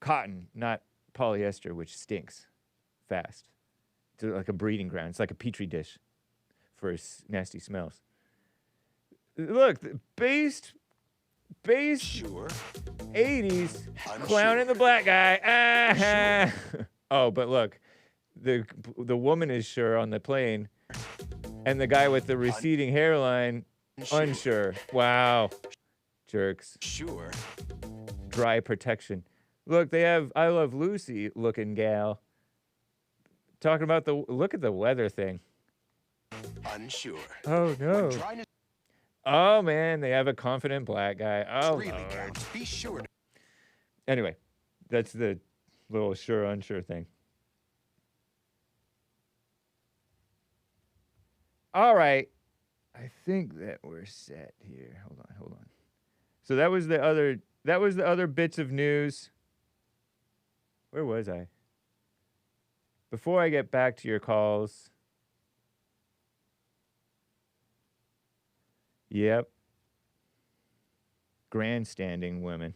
cotton, not polyester, which stinks fast. It's like a breeding ground. It's like a petri dish for nasty smells. Look, based Sure. 80s, Unsure. clowning the black guy. Sure. Oh, but look, the woman is sure on the plane. And the guy with the receding hairline, unsure. Wow. Jerks. Sure. Dry protection. Look, they have I Love Lucy looking gal. Talking about look at the weather thing. Unsure. Oh, no. When dryness Oh, man, they have a confident black guy. Oh, really Lord. counts, be sure to Anyway, that's the little sure, unsure thing. All right. I think that we're set here. Hold on. So that was the other bits of news. Where was I? Before I get back to your calls. Yep. Grandstanding women.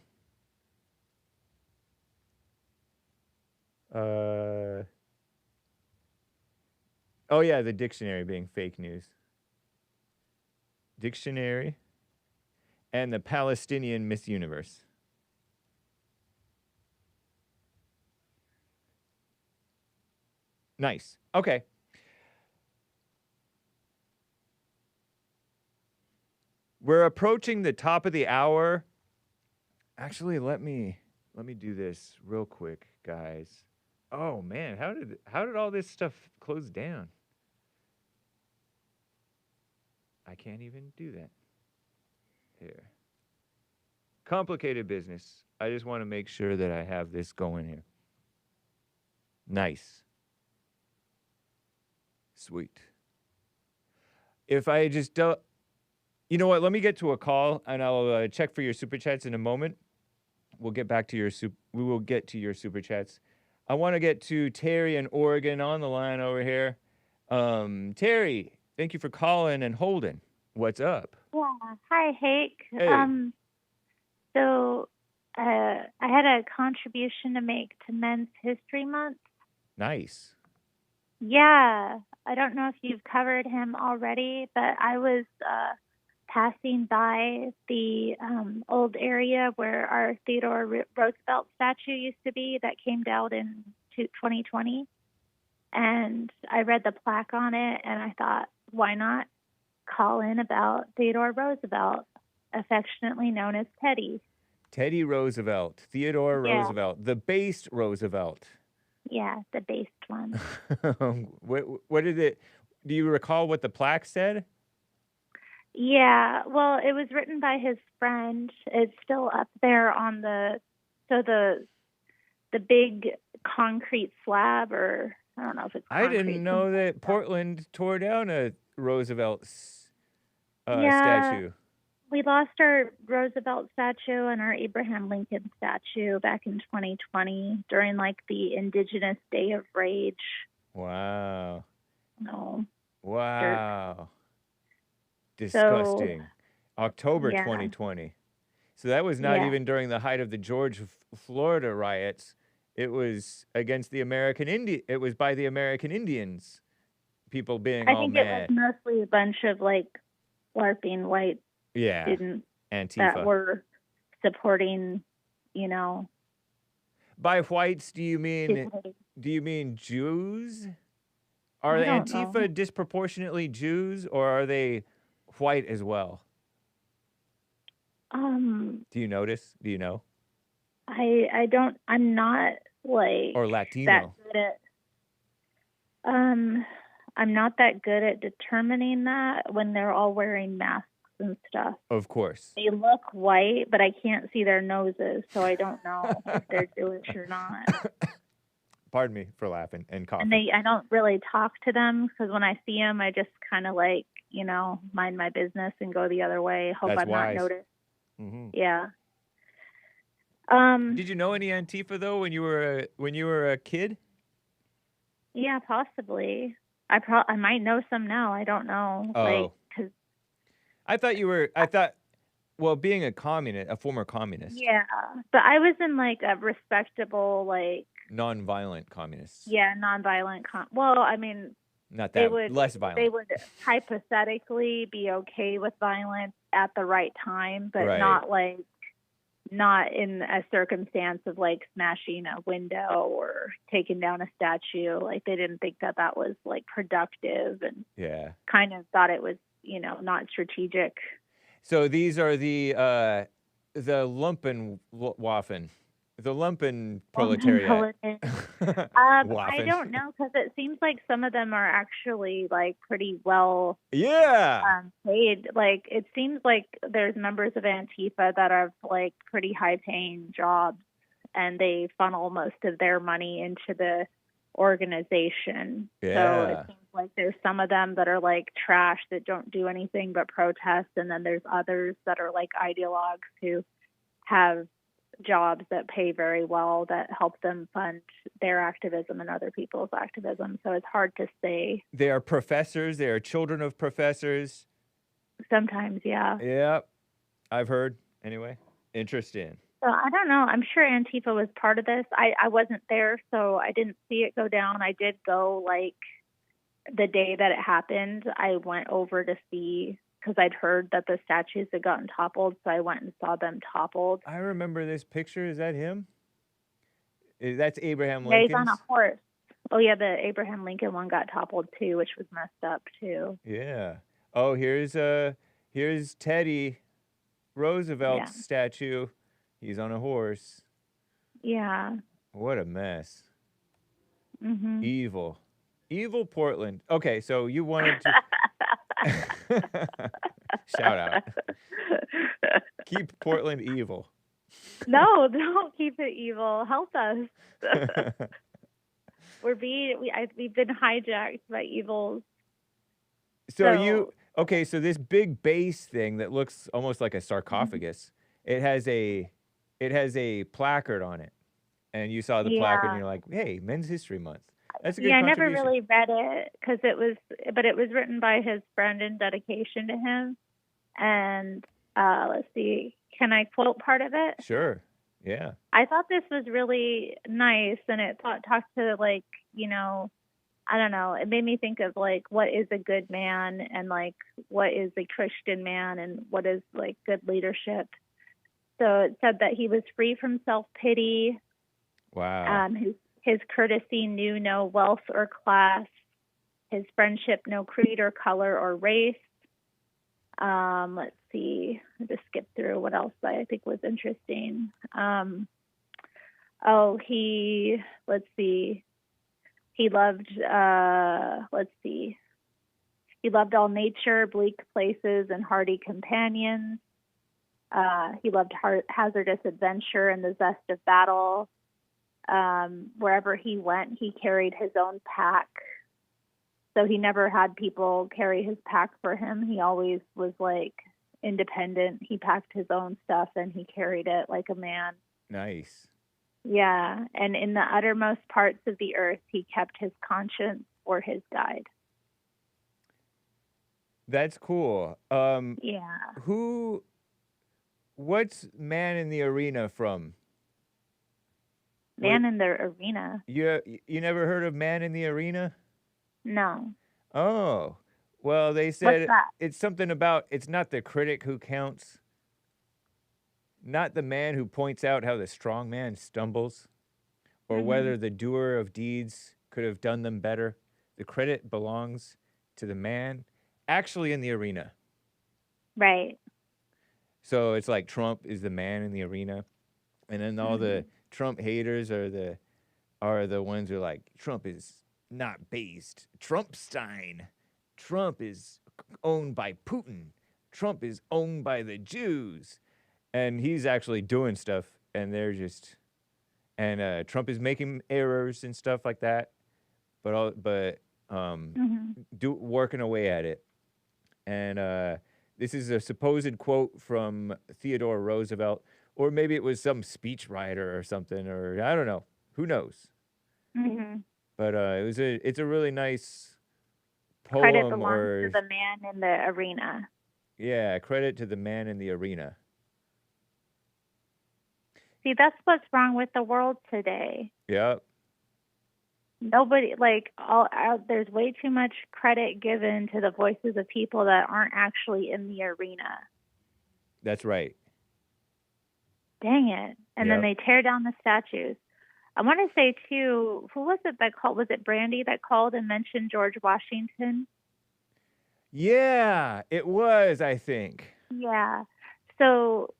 Oh yeah, the dictionary being fake news. Dictionary and the Palestinian Miss Universe. Nice. Okay. We're approaching the top of the hour. Actually, let me do this real quick, guys. Oh man, how did all this stuff close down? I can't even do that. Here. Complicated business. I just want to make sure that I have this going here. Nice. Sweet. If I just don't... You know what? Let me get to a call, and I'll check for your super chats in a moment. We'll get back to your we will get to your super chats. I want to get to Terry in Oregon on the line over here. Terry, thank you for calling and holding. What's up? Yeah. Hi, Hake. Hey. So I had a contribution to make to Men's History Month. Nice. Yeah. I don't know if you've covered him already, but I was passing by the old area where our Theodore Roosevelt statue used to be that came down in 2020. And I read the plaque on it, and I thought, why not call in about Theodore Roosevelt, affectionately known as Teddy. Teddy Roosevelt, Theodore Yeah. Roosevelt, the based Roosevelt. Yeah, the based one. What did it? Do you recall what the plaque said? Yeah, well, it was written by his friend. It's still up there on the big concrete slab, or I don't know if it's concrete. I didn't know that Portland tore down a Roosevelt's Yeah. statue. We lost our Roosevelt statue and our Abraham Lincoln statue back in 2020 during like the Indigenous Day of Rage. Wow. No. Wow. Disgusting. October yeah. 2020. So that was not Yeah. even during the height of the George Florida riots. It was against the American Indian. It was by the American Indians. People being I all think mad. it was mostly a bunch of like LARPing white Yeah. students Antifa. that were supporting, you know. By whites, do you mean stupidity. Jews? Are I don't Antifa know. disproportionately Jews, or are they white as well? Do you notice? Do you know? I don't. I'm not like Or that Latino? good at. I'm not that good at determining that when they're all wearing masks and stuff. Of course. They look white, but I can't see their noses, so I don't know if they're Jewish or not. Pardon me for laughing and coughing. And I don't really talk to them because when I see them, I just kind of like, you know, mind my business and go the other way. Hope That's I'm wise. not noticed. Mm-hmm. Yeah. Did you know any Antifa though when you were a kid? Yeah, possibly. I might know some now. I don't know. Oh. Like, 'cause, I thought, well, being a communist, a former communist, yeah, but I was in like a respectable, like, non-violent communists. yeah, nonviolent. Well, I mean, Not they that would less violent. They would hypothetically be okay with violence at the right time, but Right. not like not in a circumstance of like smashing a window or taking down a statue. Like they didn't think that that was like productive, and kind of thought it was, you know, not strategic. So these are the Lumpenwaffen, the Lumpen proletariat. I don't know, because it seems like some of them are actually like pretty well paid. Like it seems like there's members of Antifa that have like pretty high paying jobs, and they funnel most of their money into the organization. So it seems like there's some of them that are like trash that don't do anything but protest, and then there's others that are like ideologues who have jobs that pay very well that help them fund their activism and other people's activism. So it's hard to say. They are professors. They are children of professors. Sometimes, yeah. Yep. I've heard. Anyway, interesting. So I don't know. I'm sure Antifa was part of this. I wasn't there, so I didn't see it go down. I did go like the day that it happened. I went over to see, because I'd heard that the statues had gotten toppled, so I went and saw them toppled. I remember this picture. Is that him? That's Abraham Lincoln. Yeah, he's on a horse. Oh, yeah, the Abraham Lincoln one got toppled, too, which was messed up, too. Yeah. Oh, here's Teddy Roosevelt's statue. He's on a horse. Yeah. What a mess. Mm-hmm. Evil Portland. Okay, so you wanted to... Shout out. Keep Portland evil. No, don't keep it evil. Help us. We've been hijacked by evils. So this big base thing that looks almost like a sarcophagus. It has a placard on it, and you saw the placard, and you're like, "Hey, Men's History Month." That's a good I never really read it because it was written by his friend in dedication to him. And let's see, can I quote part of it? Sure. Yeah. I thought this was really nice, and it talked to like, you know, I don't know. It made me think of like what is a good man, and like what is a Christian man, and what is like good leadership. So it said that he was free from self-pity. Wow. His courtesy knew no wealth or class. His friendship no creed or color or race. Let's see. I'll just skip through what else I think was interesting. He loved all nature, bleak places, and hardy companions. He loved hazardous adventure and the zest of battle. Wherever he went, he carried his own pack. So he never had people carry his pack for him. He always was like independent. He packed his own stuff and he carried it like a man. Nice. Yeah. And in the uttermost parts of the earth, he kept his conscience for his guide. That's cool. What's Man in the Arena from? Man in the Arena. You never heard of Man in the Arena? No. Oh. Well, they said What's that? It's something about, it's not the critic who counts, not the man who points out how the strong man stumbles, or whether the doer of deeds could have done them better. The credit belongs to the man actually in the arena. Right. So it's like Trump is the man in the arena, and then all the Trump haters are the ones who are like, Trump is not based. Trumpstein. Trump is owned by Putin. Trump is owned by the Jews. And he's actually doing stuff, and they're just, and Trump is making errors and stuff like that, working away at it. And this is a supposed quote from Theodore Roosevelt, or maybe it was some speechwriter or something, or I don't know. Who knows? But it's a really nice poem. Credit belongs to the man in the arena. Yeah, credit to the man in the arena. See, that's what's wrong with the world today. Yep. Nobody, there's way too much credit given to the voices of people that aren't actually in the arena. That's right. Dang it. And then Yep. they tear down the statues. I want to say, too, who was it that called? Was it Brandy that called and mentioned George Washington? Yeah, it was, I think. Yeah. So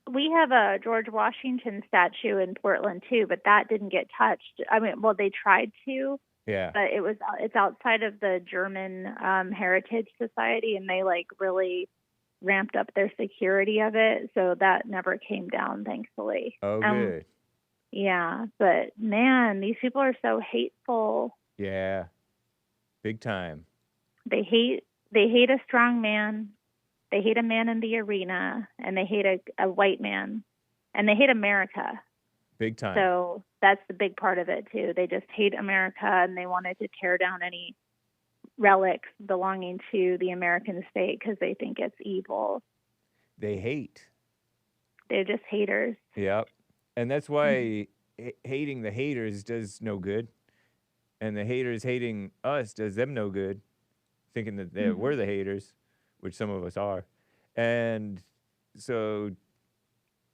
we have a George Washington statue in Portland, too, but that didn't get touched. I mean, well, they tried to, Yeah. but it's outside of the German Heritage Society, and they like really ramped up their security of it, so that never came down, thankfully. Oh, good. Yeah, but man, these people are so hateful. Yeah. Big time. They hate a strong man. They hate a man in the arena, and they hate a white man, and they hate America. Big time. So that's the big part of it too. They just hate America, and they wanted to tear down any relics belonging to the American state because they think it's evil. They hate. They're just haters. Yep. And that's why hating the haters does no good. And the haters hating us does them no good, thinking that we're the haters, which some of us are. And so,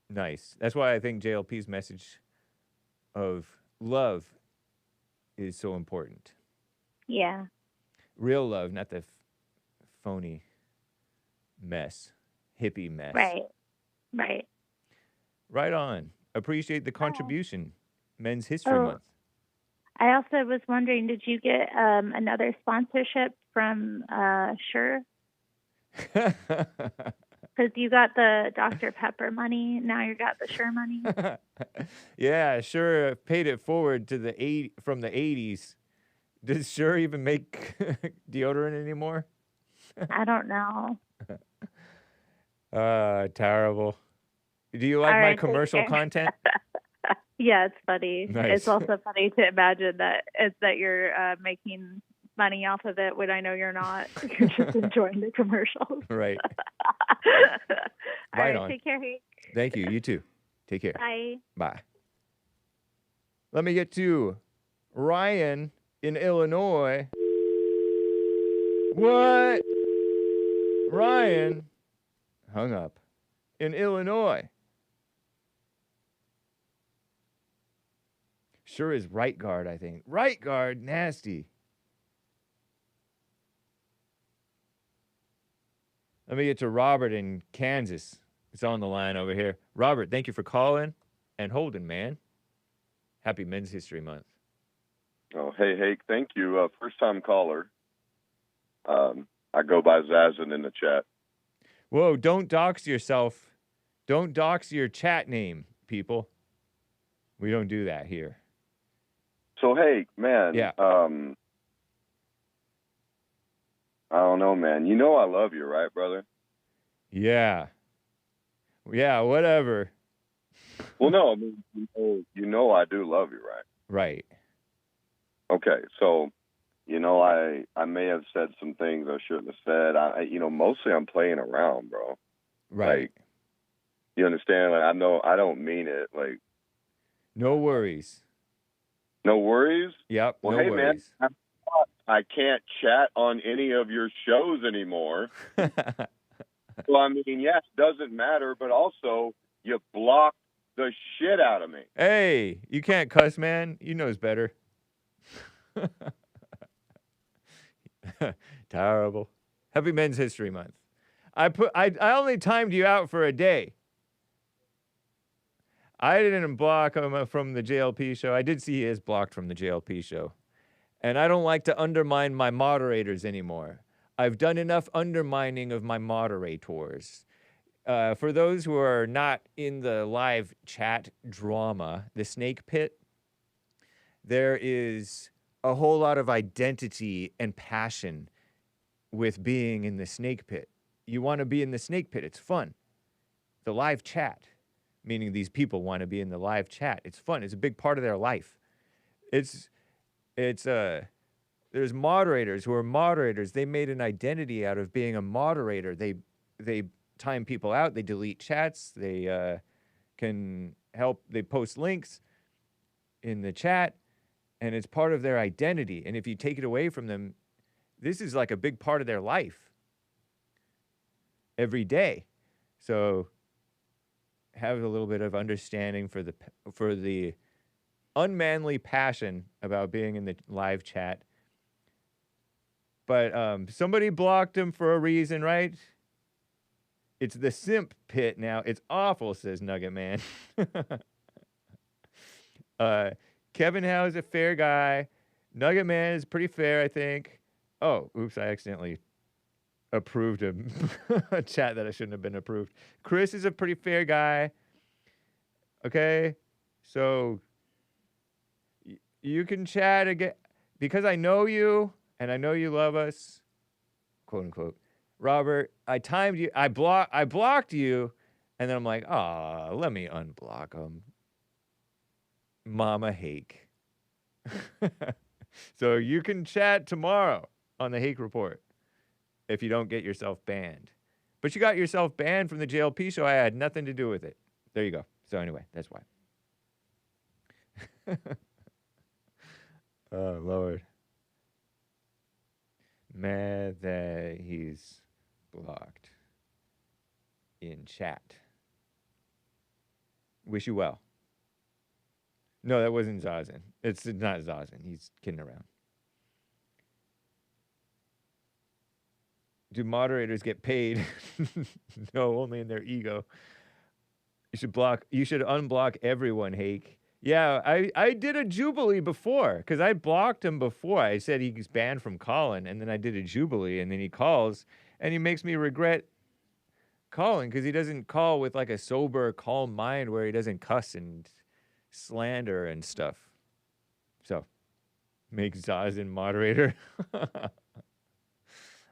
nice. That's why I think JLP's message of love is so important. Yeah. Real love, not the phony mess, hippie mess. Right. Right. Right on. Appreciate the contribution. Men's History Month. I also was wondering, did you get another sponsorship from Sure? Because you got the Dr. Pepper money, now you got the Sure money. Yeah, Sure paid it forward to from the 80s. Does Sure even make deodorant anymore? I don't know. Terrible. Do you like All my right, take commercial care. content? Yeah, it's funny. Nice. It's also funny to imagine that you're making money off of it when I know you're not. You're just enjoying the commercials. Right. All Right right, on. take care, Hake. Thank you. You too. Take care. Bye. Bye. Let me get to Ryan in Illinois. What? Ryan hung up in Illinois. Sure is right guard, I think. Right guard, nasty. Let me get to Robert in Kansas. It's on the line over here. Robert, thank you for calling and holding, man. Happy Men's History Month. Oh, hey, Hake. Thank you. First-time caller. I go by Zazin in the chat. Whoa, don't dox yourself. Don't dox your chat name, people. We don't do that here. So, Hake, man. Yeah. I don't know, man. You know I love you, right, brother? Yeah. Yeah, whatever. Well, no, I mean, you know I do love you, right? Right. Okay, so, I may have said some things I shouldn't have said. Mostly I'm playing around, bro. Right. Like, you understand? Like, I know I don't mean it. Like, no worries. no worries? Yep, Well, no hey, worries. man, I can't chat on any of your shows anymore. Well, I mean, yes, doesn't matter, but also you blocked the shit out of me. Hey, you can't cuss, man. You knows better. Terrible. Happy Men's History Month. I only timed you out for a day. I didn't block him from the JLP show. I did see he is blocked from the JLP show. And I don't like to undermine my moderators anymore. I've done enough undermining of my moderators. For those who are not in the live chat drama, the snake pit, there is a whole lot of identity and passion with being in the snake pit. You want to be in the snake pit. It's fun. The live chat, meaning these people want to be in the live chat. It's fun. It's a big part of their life. There's moderators who are moderators. They made an identity out of being a moderator. They time people out. They delete chats. They can help. They post links in the chat, and it's part of their identity. And if you take it away from them, this is like a big part of their life every day. So have a little bit of understanding for the unmanly passion about being in the live chat. But somebody blocked him for a reason, right? It's the simp pit now. It's awful, says Nugget Man. Kevin Howe is a fair guy. Nugget Man is pretty fair, I think. Oh, oops, I accidentally approved a chat that I shouldn't have been approved. Chris is a pretty fair guy. Okay? So you can chat again because I know you and I know you love us, quote unquote. Robert, I timed you. I blocked you, and then I'm like, let me unblock him. Mama Hake. So you can chat tomorrow on the Hake Report if you don't get yourself banned. But you got yourself banned from the JLP show. I had nothing to do with it. There you go. So anyway, that's why. Oh, Lord. Mad that he's blocked in chat. Wish you well. No, that wasn't Zazen. It's not Zazen. He's kidding around. Do moderators get paid? No, only in their ego. You should unblock everyone, Hake. Yeah, I did a Jubilee before because I blocked him before. I said he's banned from calling, and then I did a Jubilee, and then he calls, and he makes me regret calling because he doesn't call with like a sober, calm mind where he doesn't cuss and slander and stuff. So, make Zazen moderator.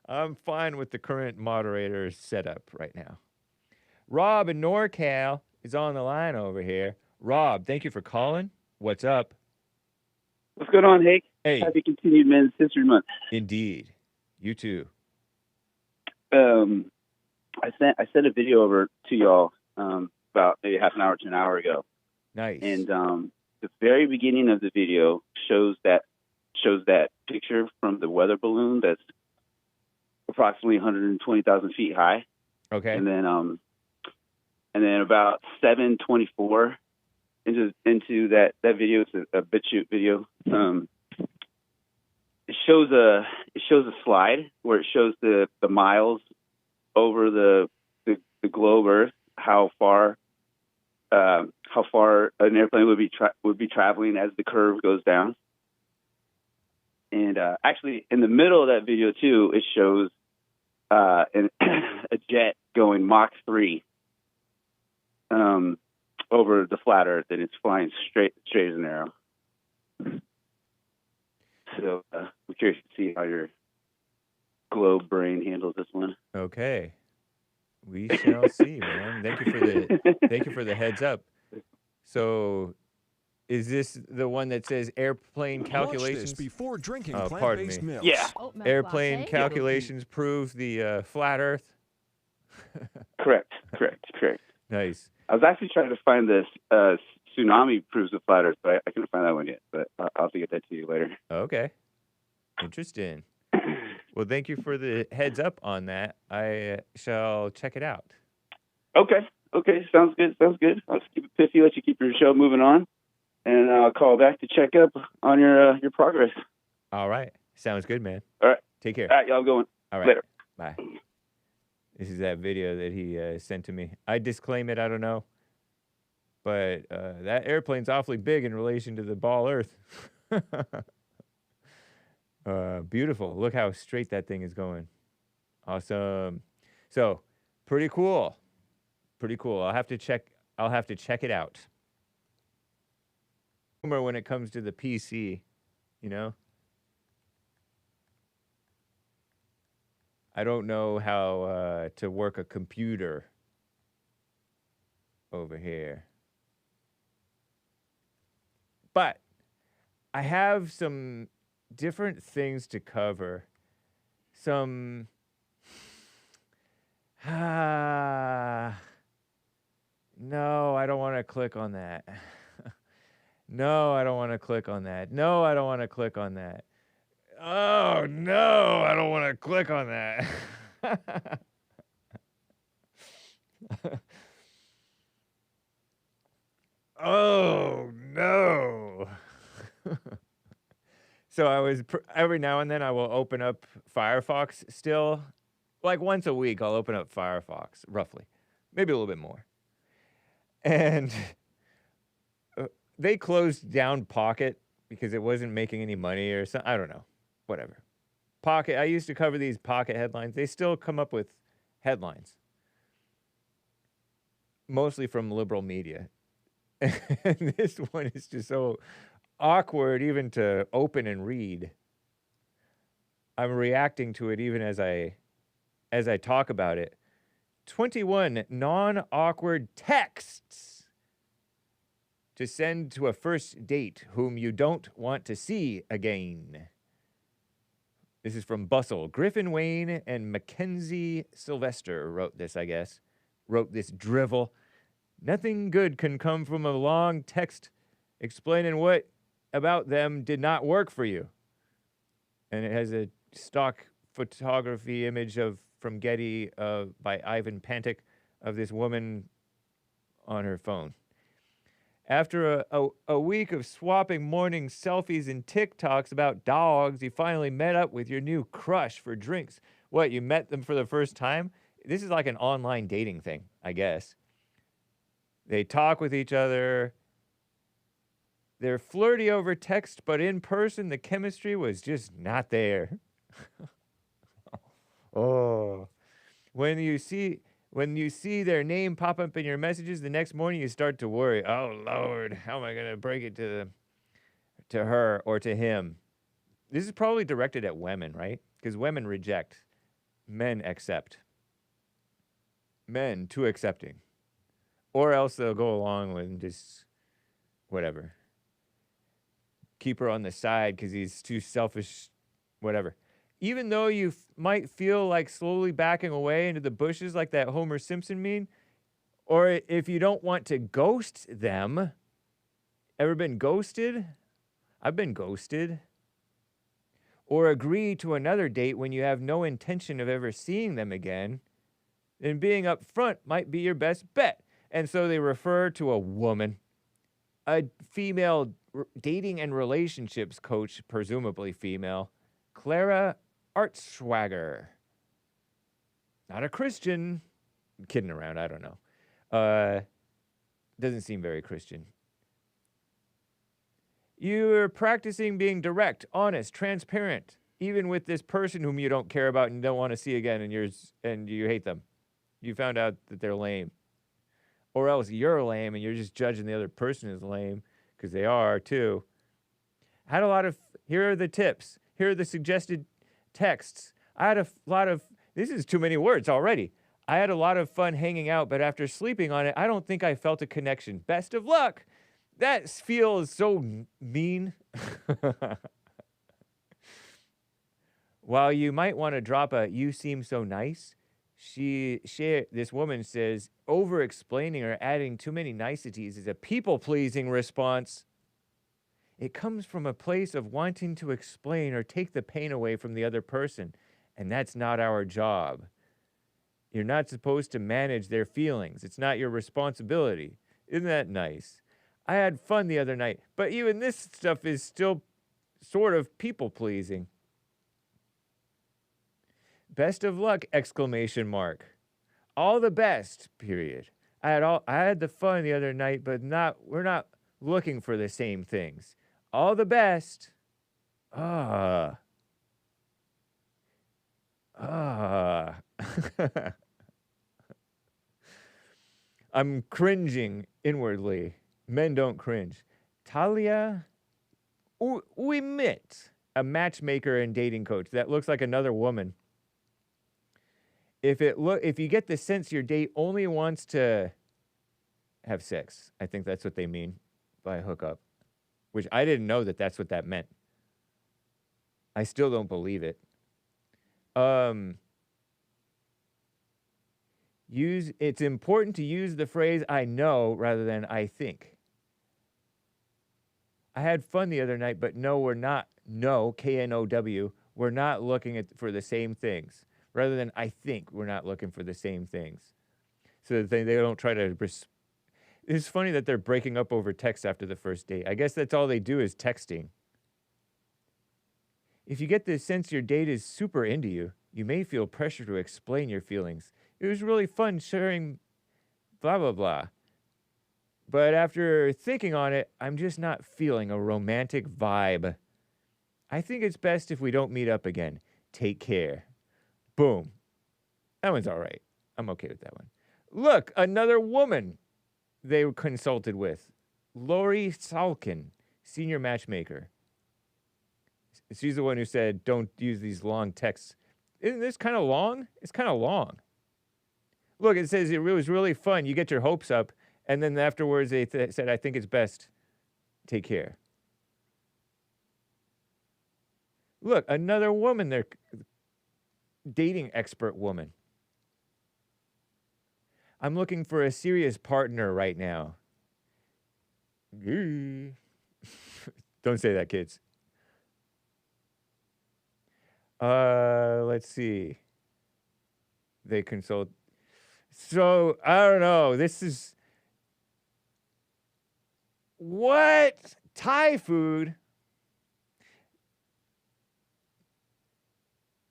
I'm fine with the current moderator setup right now. Rob in NorCal is on the line over here. Rob, thank you for calling. What's up? What's going on, Hake? Hey. Happy continued Men's History Month. Indeed. You too. I sent a video over to y'all about maybe half an hour to an hour ago. Nice. And the very beginning of the video shows that picture from the weather balloon that's approximately 120,000 feet high. Okay. And then about 7:24 into that video, it's a BitChute video. It shows a slide where it shows the miles over the globe Earth, how far an airplane would be traveling as the curve goes down. And actually, in the middle of that video too, it shows a jet going Mach 3 over the flat Earth, and it's flying straight as an arrow. So I'm curious to see how your globe brain handles this one. Okay, we shall see, man. Thank you for the heads up. So, is this the one that says airplane calculations? Watch this before drinking plant-based milks. Yeah. Airplane calculations prove the flat Earth. Correct. Nice. I was actually trying to find this tsunami proves the flat Earth, but I couldn't find that one yet. But I'll have to get that to you later. Okay. Interesting. Well, thank you for the heads up on that. I shall check it out. Okay. Sounds good. I'll just keep it pithy, let you keep your show moving on, and I'll call back to check up on your progress. All right. Sounds good, man. All right. Take care. All right, y'all going. All right. Later. Bye. This is that video that he sent to me. I disclaim it. I don't know. But that airplane's awfully big in relation to the ball Earth. Beautiful. Look how straight that thing is going. Awesome. So, pretty cool. I'll have to check it out. When it comes to the PC, you know? I don't know how to work a computer over here. But I have some different things to cover. No, I don't want to click on that. No, I don't want to click on that. No, I don't want to click on that. Oh, no, I don't want to click on that. every now and then I will open up Firefox still. Like once a week, I'll open up Firefox, roughly. Maybe a little bit more. And they closed down Pocket because it wasn't making any money or something. I don't know. Whatever. Pocket, I used to cover these Pocket headlines. They still come up with headlines. Mostly from liberal media. And this one is just so awkward even to open and read. I'm reacting to it even as I talk about it. 21 non-awkward texts to send to a first date whom you don't want to see again. This is from Bustle. Griffin Wayne and Mackenzie Sylvester wrote this, I guess. Wrote this drivel. Nothing good can come from a long text explaining what about them did not work for you. And it has a stock photography image from Getty by Ivan Pantic of this woman on her phone. After a week of swapping morning selfies and TikToks about dogs, you finally met up with your new crush for drinks. What, you met them for the first time? This is like an online dating thing, I guess. They talk with each other. They're flirty over text, but in person, the chemistry was just not there. Oh. When you see their name pop up in your messages, the next morning you start to worry. Oh, Lord, how am I going to break it to her or to him? This is probably directed at women, right? Because women reject. Men accept. Men too accepting. Or else they'll go along with just whatever. Keep her on the side because he's too selfish, whatever. Even though you might feel like slowly backing away into the bushes like that Homer Simpson meme, or if you don't want to ghost them, ever been ghosted? I've been ghosted. Or agree to another date when you have no intention of ever seeing them again, then being upfront might be your best bet. And so they refer to a woman, a female dating and relationships coach, presumably female, Clara Artschwager. Not a Christian. I'm kidding around, I don't know. Doesn't seem very Christian. You're practicing being direct, honest, transparent, even with this person whom you don't care about and don't want to see again, and you hate them. You found out that they're lame. Or else you're lame and you're just judging the other person as lame, because they are too. Had a lot of, here are the tips. Here are the suggested texts. I had a lot of, this is too many words already. I had a lot of fun hanging out, but after sleeping on it, I don't think I felt a connection. Best of luck. That feels so mean. While you might want to drop a, you seem so nice, this woman says, over-explaining or adding too many niceties is a people-pleasing response. It comes from a place of wanting to explain or take the pain away from the other person, and that's not our job. You're not supposed to manage their feelings. It's not your responsibility. Isn't that nice? I had fun the other night, but even this stuff is still sort of people-pleasing. Best of luck, exclamation mark. All the best, period. I had the fun the other night, but we're not looking for the same things. All the best. I'm cringing inwardly. Men don't cringe. Talia Uimit, a matchmaker and dating coach. That looks like another woman. If you get the sense your date only wants to have sex, I think that's what they mean by hookup, which I didn't know that that's what that meant. I still don't believe it. It's important to use the phrase I know rather than I think. I had fun the other night, but no, we're not. No, K-N-O-W. We're not looking for the same things. Rather than I think we're not looking for the same things. So that they don't try to... It's funny that they're breaking up over text after the first date. I guess that's all they do is texting. If you get the sense your date is super into you, you may feel pressure to explain your feelings. It was really fun sharing blah, blah, blah. But after thinking on it, I'm just not feeling a romantic vibe. I think it's best if we don't meet up again. Take care. Boom. That one's all right. I'm okay with that one. Look, another woman they were consulted with. Lori Salkin, senior matchmaker. She's the one who said, don't use these long texts. Isn't this kind of long? It's kind of long. Look, it says it was really fun. You get your hopes up, and then afterwards they said, I think it's best. Take care. Look, another woman there, dating expert woman. I'm looking for a serious partner right now. Don't say that, kids. Let's see. They consult. So, I don't know. This is... What? Thai food?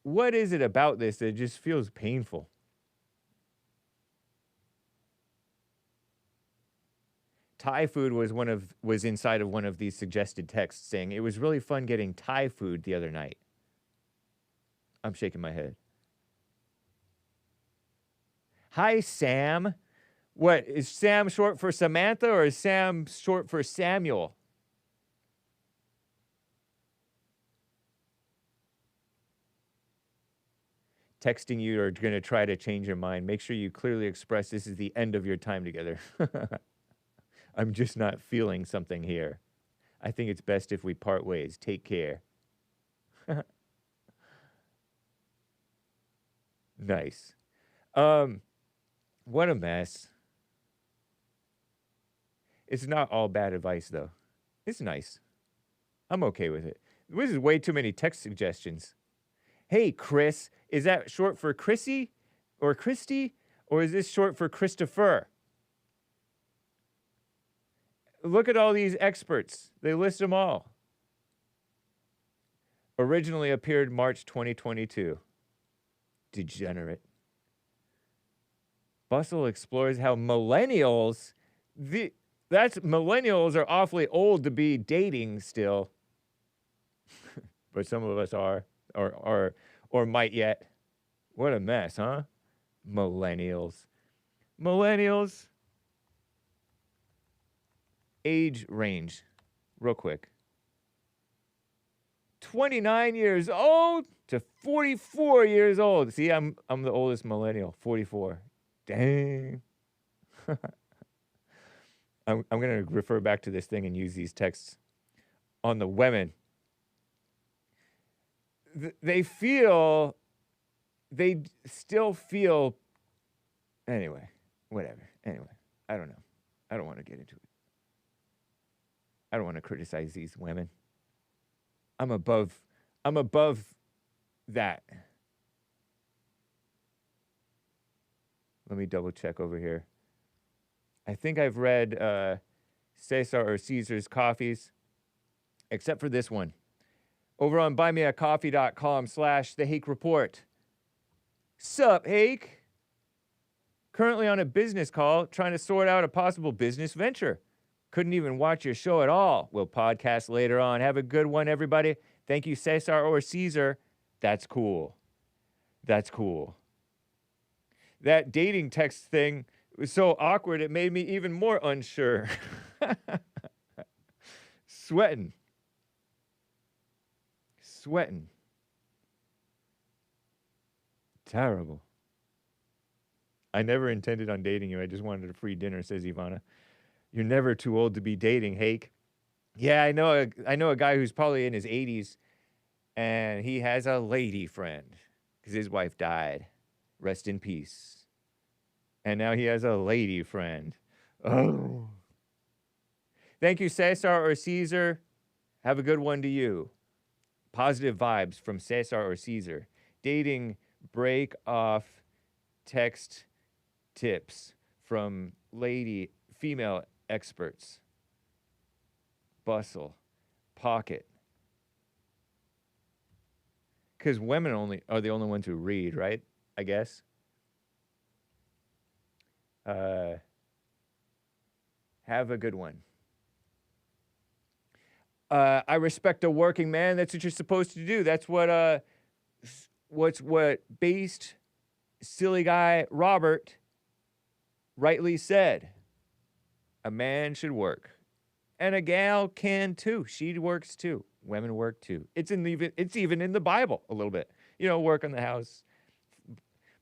What is it about this that just feels painful? Thai food was inside of one of these suggested texts saying, it was really fun getting Thai food the other night. I'm shaking my head. Hi, Sam. What, is Sam short for Samantha or is Sam short for Samuel? Texting you are going to try to change your mind. Make sure you clearly express this is the end of your time together. I'm just not feeling something here. I think it's best if we part ways. Take care. Nice. What a mess. It's not all bad advice, though. It's nice. I'm okay with it. This is way too many text suggestions. Hey, Chris, is that short for Chrissy or Christy? Or is this short for Christopher? Look at all these experts. They list them all. Originally appeared March 2022. Degenerate. Bustle explores how millennials, millennials are awfully old to be dating still. But some of us are, or might yet. What a mess, huh? Millennials. Millennials. Age range, real quick. 29 years old to 44 years old. See, I'm the oldest millennial, 44. Dang. I'm going to refer back to this thing and use these texts on the women. They still feel, anyway, whatever. Anyway, I don't know. I don't want to get into it. I don't want to criticize these women. I'm above that. Let me double check over here. I think I've read Cesar or Caesar's coffees, except for this one. Over on buymeacoffee.com/The Hake Report. Sup, Hake? Currently on a business call trying to sort out a possible business venture. Couldn't even watch your show at all. We'll podcast later on. Have a good one, everybody. Thank you, Cesar or Cesar. That's cool. That's cool. That dating text thing was so awkward, it made me even more unsure. Sweating. Terrible. I never intended on dating you. I just wanted a free dinner, says Ivana. You're never too old to be dating, Hake. Yeah, I know a guy who's probably in his 80s, and he has a lady friend because his wife died. Rest in peace. And now he has a lady friend. Oh. Thank you, Cesar or Caesar. Have a good one to you. Positive vibes from Cesar or Caesar. Dating break off text tips from female experts. Bustle. Pocket. Because women only are the only ones who read, right? I guess. Have a good one. I respect a working man. That's what you're supposed to do. That's what what based silly guy Robert rightly said. A man should work. And a gal can too. She works too. Women work too. It's even in the Bible a little bit. You know, work on the house,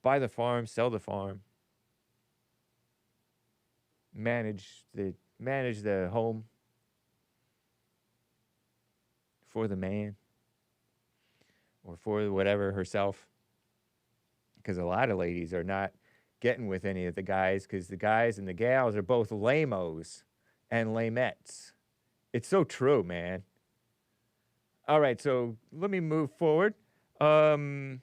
buy the farm, sell the farm, manage the home for the man or for whatever herself. Because a lot of ladies are not getting with any of the guys because the guys and the gals are both lamos and lamettes. It's so true, man. All right, so let me move forward. Oh,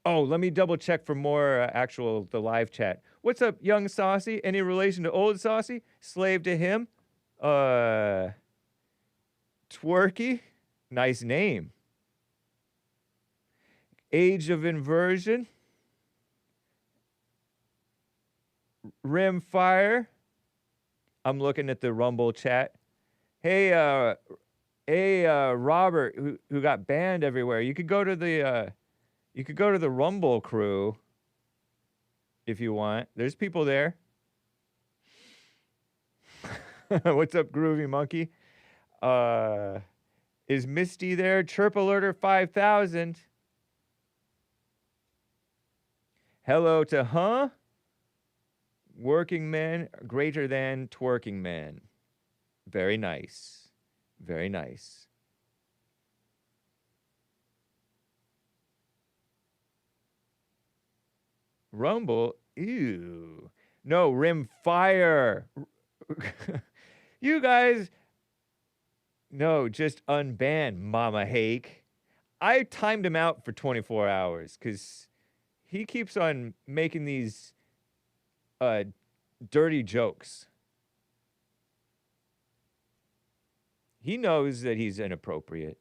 let me double check for more the live chat. What's up, young Saucy? Any relation to old Saucy? Slave to him? Twerky? Nice name. Age of Inversion? Rimfire? I'm looking at the Rumble chat. Hey, Robert, who got banned everywhere. You could go to the Rumble crew if you want. There's people there. What's up, Groovy Monkey? Is Misty there? Chirp Alerter 5000. Hello to working men greater than twerking men. Very nice. Very nice. Rumble? Ew. No, Rimfire. You guys... No, just unban Mama Hake. I timed him out for 24 hours because he keeps on making these dirty jokes. He knows that he's inappropriate.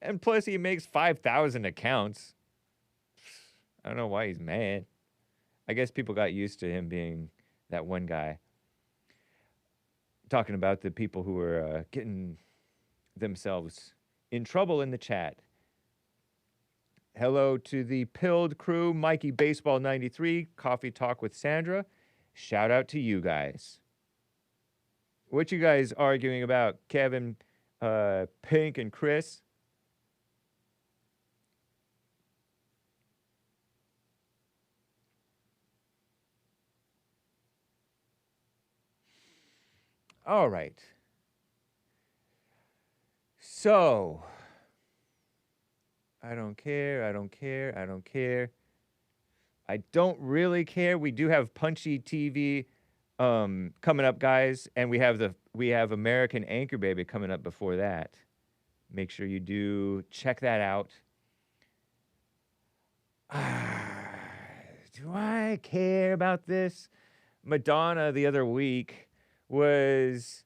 And plus he makes 5,000 accounts. I don't know why he's mad. I guess people got used to him being that one guy. Talking about the people who are getting themselves in trouble in the chat. Hello to the Pilled crew, Mikey Baseball 93, Coffee Talk with Sandra. Shout out to you guys. What you guys arguing about, Kevin, Pink, and Chris? All right. So, I don't care, I don't care, I don't care. I don't really care. We do have Punchy TV coming up, guys, and we have American Anchor Baby coming up before that. Make sure you do check that out. Do I care about this? Madonna the other week was,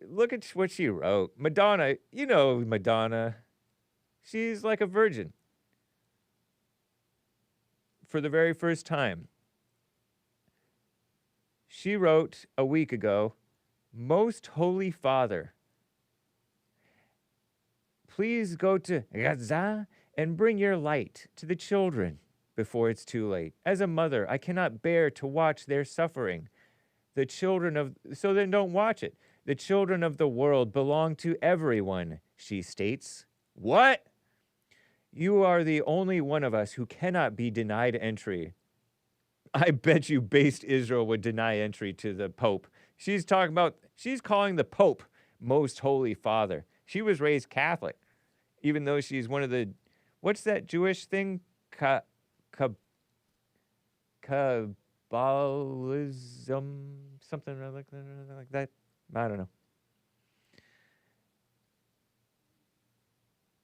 look at what she wrote. Madonna, you know Madonna. She's like a virgin. For the very first time. She wrote a week ago, Most Holy Father, please go to Gaza and bring your light to the children before it's too late. As a mother, I cannot bear to watch their suffering. The children of, so then don't watch it. The children of the world belong to everyone, she states. What? You are the only one of us who cannot be denied entry. I bet you based Israel would deny entry to the Pope. She's calling the Pope Most Holy Father. She was raised Catholic, even though she's one of the, what's that Jewish thing? Kabbalism, something like that. I don't know.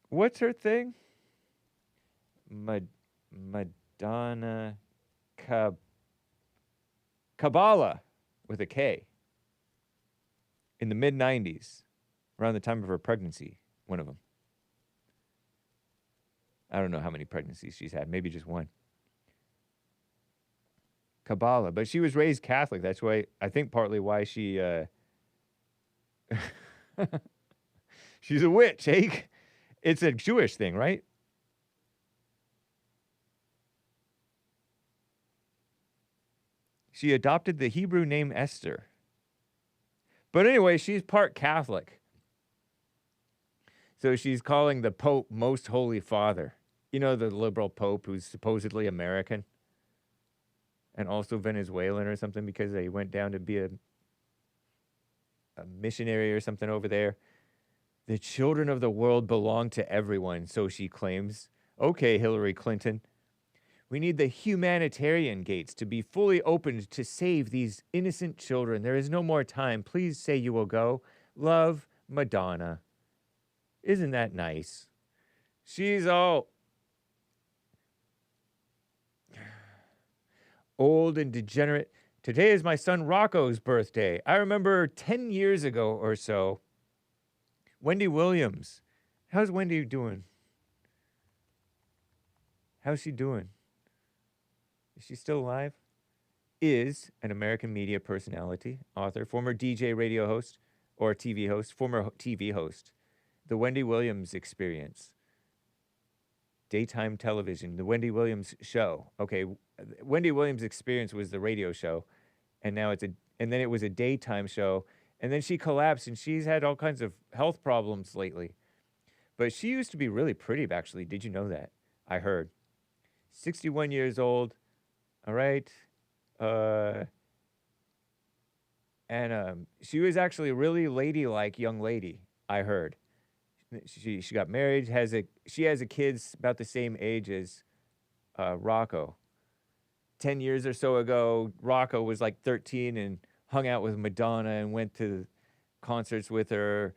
What's her thing? Madonna Kabbalah with a K. In the mid-90s, around the time of her pregnancy, one of them. I don't know how many pregnancies she's had. Maybe just one. Kabbalah. But she was raised Catholic. That's why, I think partly why she, she's a witch, Hake. It's a Jewish thing, right? She adopted the Hebrew name Esther. But anyway, she's part Catholic. So she's calling the Pope Most Holy Father. You know, the liberal Pope who's supposedly American and also Venezuelan or something because they went down to be a missionary or something over there. The children of the world belong to everyone, so she claims. Okay, Hillary Clinton. We need the humanitarian gates to be fully opened to save these innocent children. There is no more time. Please say you will go. Love, Madonna. Isn't that nice? She's all old and degenerate. Today is my son Rocco's birthday. I remember 10 years ago or so, Wendy Williams. How's Wendy doing? How's she doing? Is she still alive? Is an American media personality, author, former DJ radio host or TV host, former TV host. The Wendy Williams Experience. Daytime television, the Wendy Williams Show. Okay, Wendy Williams Experience was the radio show, and now and then it was a daytime show, and then she collapsed, and she's had all kinds of health problems lately. But she used to be really pretty, actually. Did you know that? I heard. 61 years old. All right. And she was actually a really ladylike young lady, I heard. She got married, she has a kid about the same age as Rocco. 10 years or so ago, Rocco was like 13 and hung out with Madonna and went to concerts with her,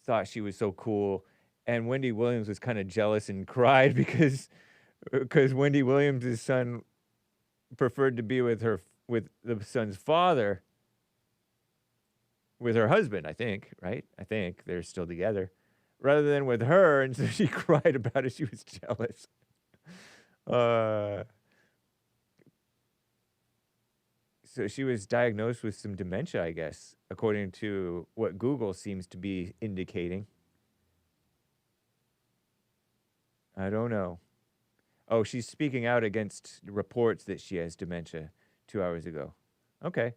thought she was so cool. And Wendy Williams was kind of jealous and cried because Wendy Williams' son preferred to be with the son's father, with her husband, I think, right? I think they're still together, rather than with her, and so she cried about it. She was jealous. So she was diagnosed with some dementia, I guess, according to what Google seems to be indicating. I don't know. Oh, she's speaking out against reports that she has dementia 2 hours ago. Okay.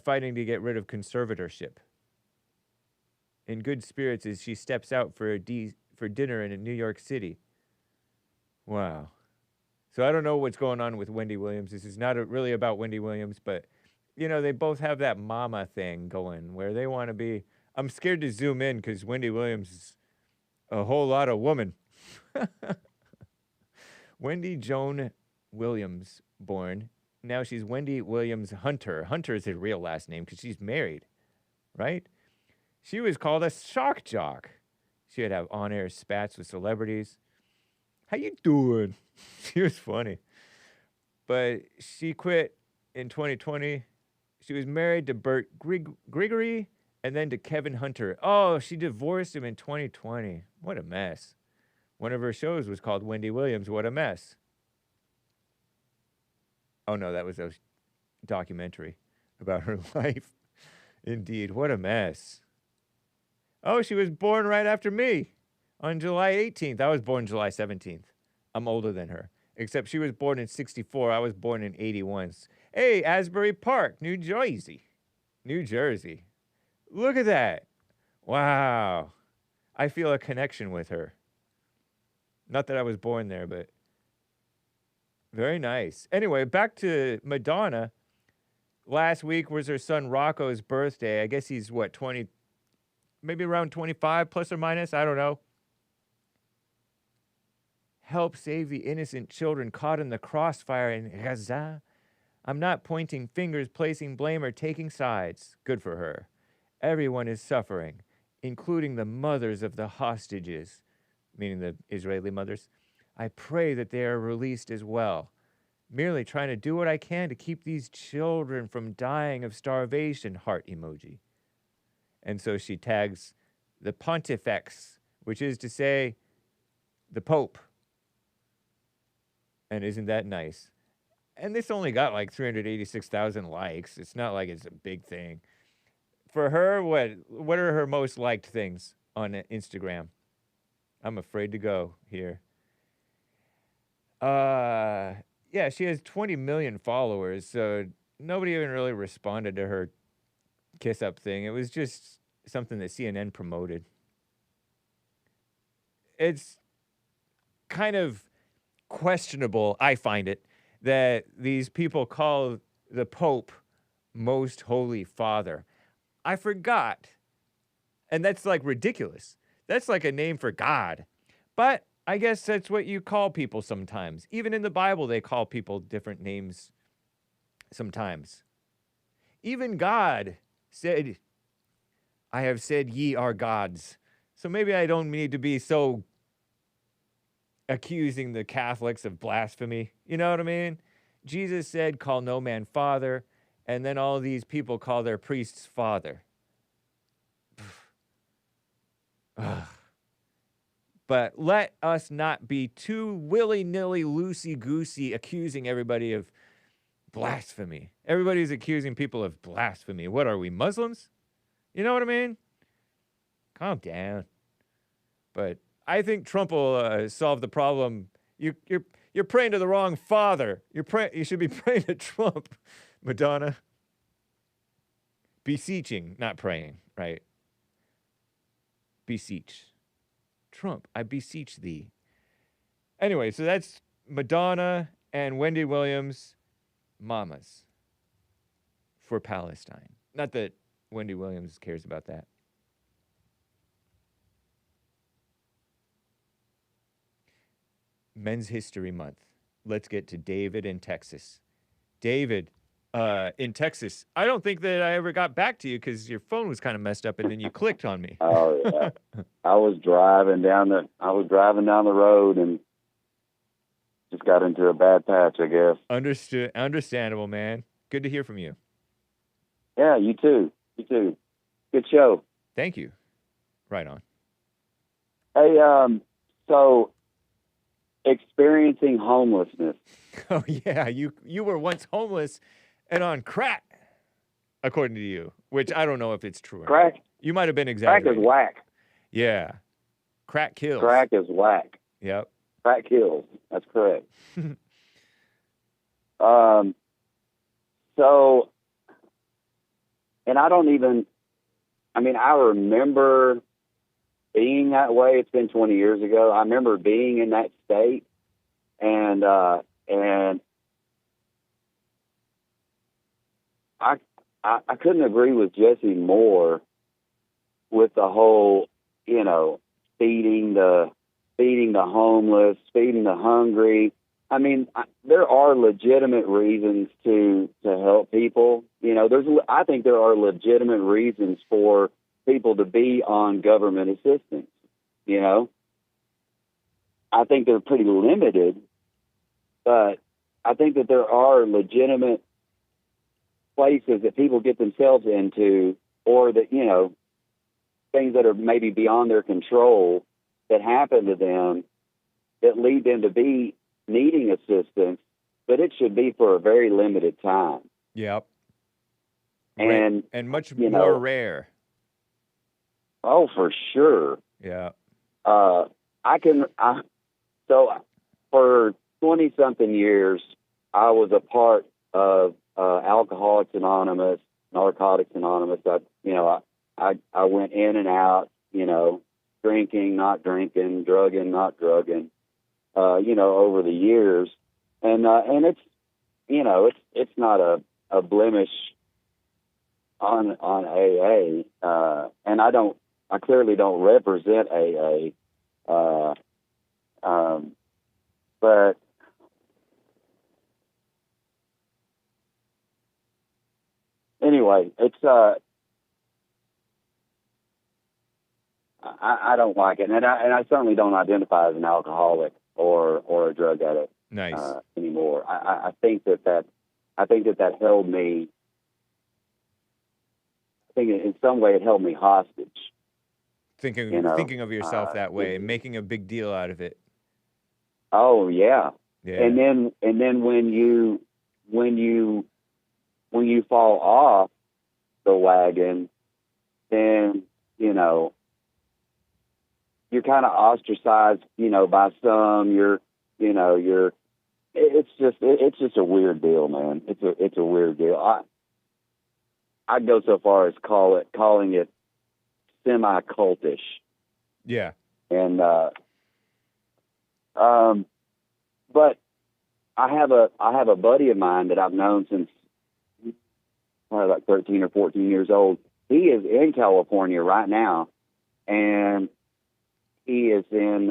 Fighting to get rid of conservatorship. In good spirits as she steps out for dinner in New York City. Wow. So I don't know what's going on with Wendy Williams. This is not really about Wendy Williams, but, you know, they both have that mama thing going where they want to be. I'm scared to zoom in because Wendy Williams is a whole lot of woman. Wendy Joan Williams, born. Now she's Wendy Williams Hunter. Hunter is her real last name because she's married, right? She was called a shock jock. She would have on-air spats with celebrities. How you doing? She was funny. But she quit in 2020. She was married to Bert Grigory and then to Kevin Hunter. Oh, she divorced him in 2020. What a mess. One of her shows was called Wendy Williams, What a Mess. Oh, no, that was a documentary about her life. Indeed, what a mess. Oh, she was born right after me on July 18th. I was born July 17th. I'm older than her, except she was born in 64. I was born in 81. Hey, Asbury Park, New Jersey. New Jersey. Look at that. Wow. I feel a connection with her. Not that I was born there, but very nice. Anyway, back to Madonna. Last week was her son Rocco's birthday. I guess he's, 20, maybe around 25 plus or minus. I don't know. Help save the innocent children caught in the crossfire in Gaza. I'm not pointing fingers, placing blame, or taking sides. Good for her. Everyone is suffering, including the mothers of the hostages, meaning the Israeli mothers. I pray that they are released as well. Merely trying to do what I can to keep these children from dying of starvation, heart emoji. And so she tags the pontifex, which is to say the Pope. And isn't that nice? And this only got like 386,000 likes. It's not like it's a big thing. For her, what are her most liked things on Instagram? I'm afraid to go here. Yeah, she has 20 million followers, so nobody even really responded to her kiss up thing. It was just something that CNN promoted. It's kind of questionable, I find it, that these people call the Pope Most Holy Father. I forgot. And that's like ridiculous. That's like a name for God. But I guess that's what you call people sometimes. Even in the Bible, they call people different names sometimes. Even God said, I have said ye are gods. So maybe I don't need to be so accusing the Catholics of blasphemy. You know what I mean? Jesus said, call no man father. And then all these people call their priests father. But let us not be too willy-nilly, loosey-goosey accusing everybody of blasphemy. Everybody's accusing people of blasphemy. What are we, Muslims? You know what I mean? Calm down. But I think Trump will solve the problem. You're praying to the wrong father. You should be praying to Trump, Madonna. Beseeching, not praying, right? Beseech. Trump, I beseech thee. Anyway, so that's Madonna and Wendy Williams, mamas for Palestine. Not that Wendy Williams cares about that. Men's History Month. Let's get to David in Texas. David, in Texas. I don't think that I ever got back to you because your phone was kind of messed up and then you clicked on me. Oh yeah. I was driving down the road and just got into a bad patch, I guess. Understandable, man. Good to hear from you. Yeah, you too. You too. Good show. Thank you. Right on. Hey, so experiencing homelessness. Oh yeah, you were once homeless and on crack, according to you, which I don't know if it's true. Crack? You might have been Crack exaggerating. is whack. Yeah. Crack kills. Crack is whack. Yep. Crack kills. That's correct. So, and I remember being that way. It's been 20 years ago. I remember being in that state, and I couldn't agree with Jesse more with the whole, feeding the homeless, feeding the hungry. I mean, there are legitimate reasons to help people. I think there are legitimate reasons for people to be on government assistance. I think they're pretty limited, but I think that there are legitimate places that people get themselves into, or that, things that are maybe beyond their control that happen to them that lead them to be needing assistance, but it should be for a very limited time. Yep. And much more rare. Oh, for sure. Yeah. So for 20 something years, I was a part of Alcoholics Anonymous, Narcotics Anonymous. I went in and out, drinking, not drinking, drugging, not drugging, over the years. And it's not a blemish on AA. And I clearly don't represent AA. But anyway, it's, I don't like it. And I certainly don't identify as an alcoholic or a drug addict. Nice. Anymore. I think that held me, I think in some way it held me hostage. Thinking of yourself that way and making a big deal out of it. Oh yeah. Yeah. And then when you fall off the wagon, then you're kind of ostracized, by some. It's just a weird deal, man. It's a weird deal. I'd go so far as calling it semi-cultish. Yeah. And but I have a buddy of mine that I've known since probably like 13 or 14 years old. He is in California right now, and he is in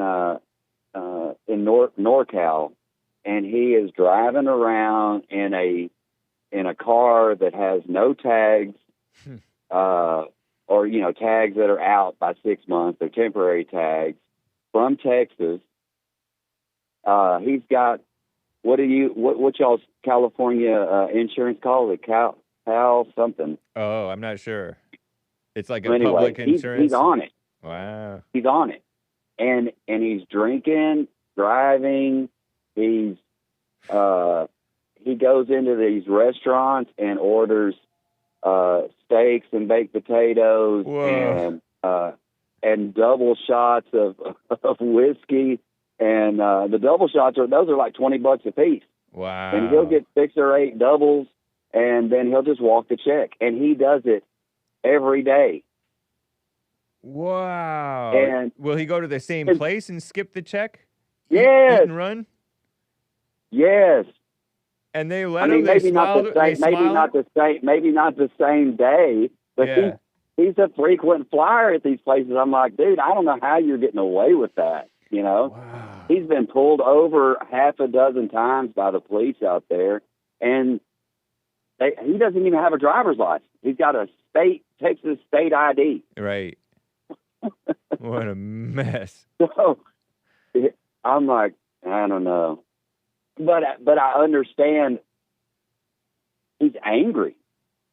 NorCal, and he is driving around in a car that has no tags, or tags that are out by 6 months. They're temporary tags from Texas. He's got what y'all's California insurance call it? Cal something. Oh, I'm not sure. It's like a Anyway, public insurance. He's on it. Wow. He's on it, and he's drinking, driving. He goes into these restaurants and orders steaks and baked potatoes. Whoa. and double shots of whiskey, and the double shots are like $20 a piece. Wow. And he'll get 6 or 8 doubles, and then he'll just walk the check, and he does it every day. Wow. And will he go to the same place and skip the check? Yes. Eat and run? Yes. And they let I mean, him. maybe not the same day, but Yeah. he's a frequent flyer at these places. I'm like, dude, I don't know how you're getting away with that. Wow. He's been pulled over half a dozen times by the police out there, and he doesn't even have a driver's license. He's got a Texas state ID. Right. What a mess. So I'm like, I don't know, but I understand. He's angry.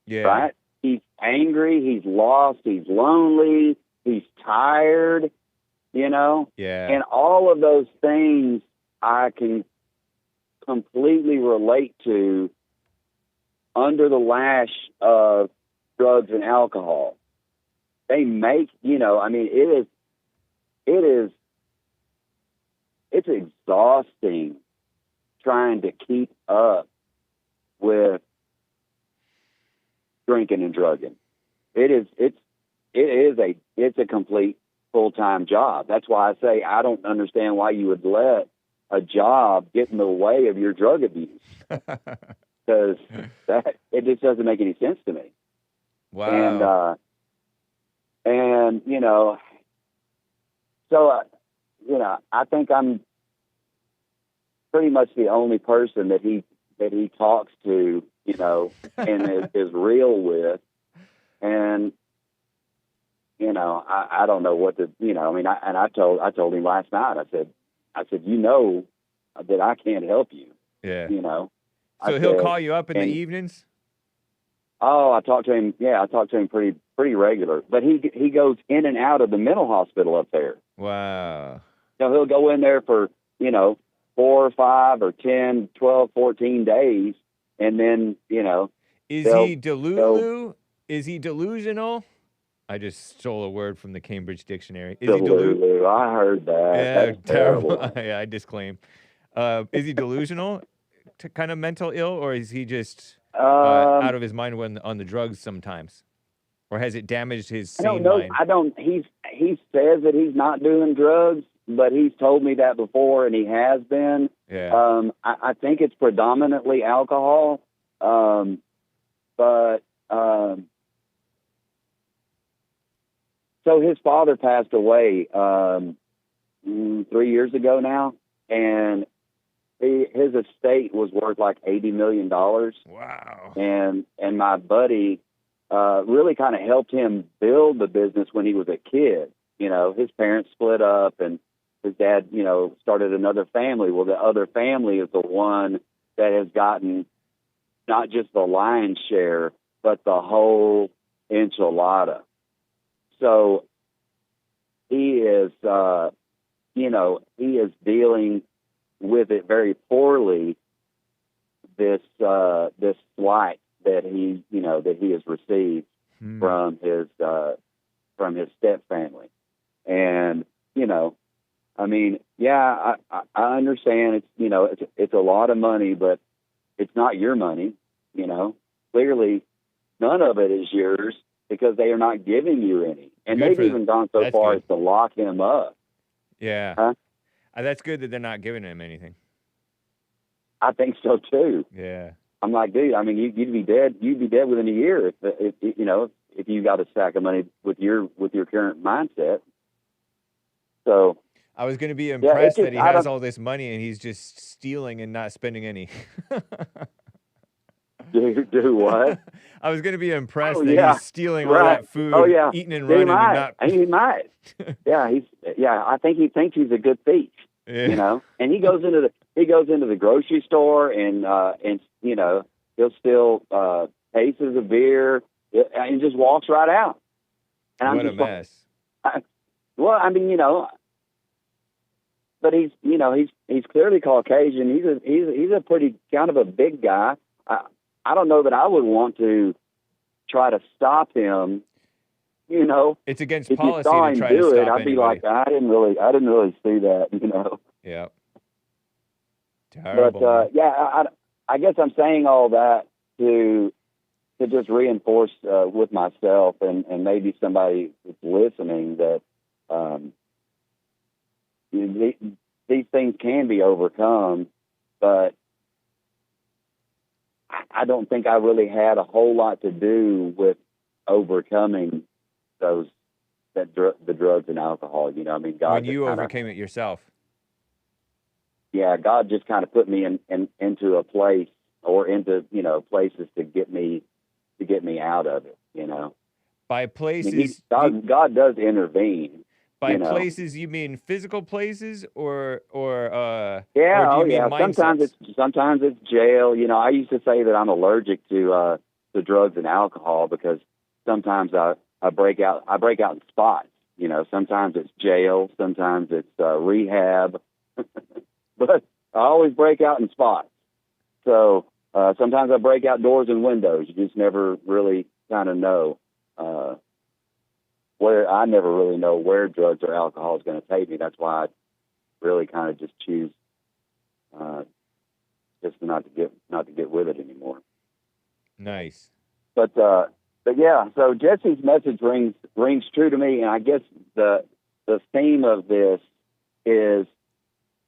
Yeah. Right? He's angry. He's lost. He's lonely. He's tired. Yeah. And all of those things I can completely relate to under the lash of drugs and alcohol. They make, it's exhausting trying to keep up with drinking and drugging. It's a complete full-time job. That's why I say I don't understand why you would let a job get in the way of your drug abuse, because it just doesn't make any sense to me. Wow. And so I think I'm pretty much the only person that he talks to, and is real with, and I don't know what to, I told him last night. I said, that I can't help you. Yeah. So he'll call you up in the evenings? Oh, I talk to him. Yeah, I talk to him pretty regular. But he goes in and out of the mental hospital up there. Wow. So he'll go in there for 4 or 5 or 10, 12, 14 days, and then Is he delulu? Is he delusional? I just stole a word from the Cambridge Dictionary. Is he Delulu. I heard that. Yeah, That's terrible. Yeah, I disclaim. Is he delusional, kind of mental ill, or is he just out of his mind when on the drugs sometimes, or has it damaged his sane mind? I don't. He says that he's not doing drugs, but he's told me that before, and he has been. Yeah. I think it's predominantly alcohol, but. So his father passed away 3 years ago now, and his estate was worth like $80 million. Wow. And my buddy really kind of helped him build the business when he was a kid. His parents split up, and his dad, started another family. Well, the other family is the one that has gotten not just the lion's share, but the whole enchilada. So he is, he is dealing with it very poorly. This slight that he has received from his step family, and I mean, yeah, I understand it's a lot of money, but it's not your money. Clearly, none of it is yours because they are not giving you any, and they've even gone so far as to lock him up. Yeah, huh? That's good that they're not giving him anything. I think so too. Yeah. I'm like, dude, I mean, you'd be dead within a year if you got a stack of money with your current mindset. So I was going to be impressed that he I has all this money and he's just stealing and not spending any. Do what? I was going to be impressed that he's stealing all that food, eating and he running, and not. He might. I think he thinks he's a good thief. Yeah. And he goes into the grocery store and he'll steal cases of beer and just walks right out. And what a mess. Well, I mean, but he's clearly Caucasian. He's a pretty kind of a big guy. I don't know that I would want to try to stop him. It's against if policy you saw to him try to do stop it, I'd be anybody. like, I didn't really see that. Yeah. Terrible. But I guess I'm saying all that to just reinforce with myself and maybe somebody that's listening that these things can be overcome, but I don't think I really had a whole lot to do with overcoming the drugs and alcohol. I mean, God. When you overcame it yourself. Yeah, God just kind of put me into a place or into places to get me out of it. By places, I mean, God does intervene. By places, you mean physical places, or yeah, or do you mean mindsets? Sometimes it's jail. I used to say that I'm allergic to drugs and alcohol because sometimes I break out in spots. Sometimes it's jail, sometimes it's rehab, but I always break out in spots. So sometimes I break out doors and windows. You just never really kind of know. I never really know where drugs or alcohol is going to take me. That's why I really kind of just choose just not to get with it anymore. Nice. But yeah, so Jesse's message rings true to me, and I guess the theme of this is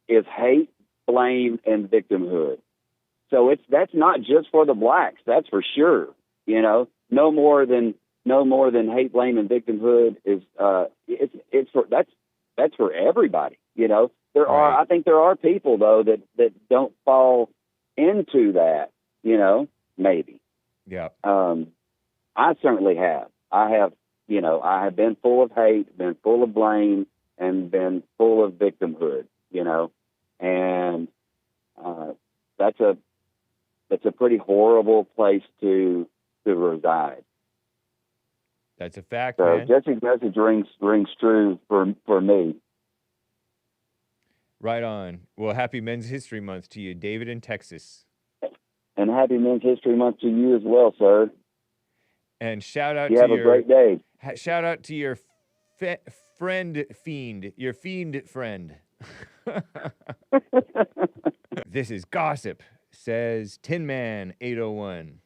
hate, blame, and victimhood. So that's not just for the blacks, that's for sure. No more than hate, blame, and victimhood is that's for everybody. I think there are people though that don't fall into that. Maybe. Yeah. I certainly have. I have been full of hate, been full of blame, and been full of victimhood. And that's a pretty horrible place to reside. That's a fact, so man. Jesse's message rings true for me. Right on. Well, happy Men's History Month to you, David in Texas. And happy Men's History Month to you as well, sir. And shout out you to have your a great day. Shout out to your friend fiend, your fiend friend. This is gossip, says Tin Man 801.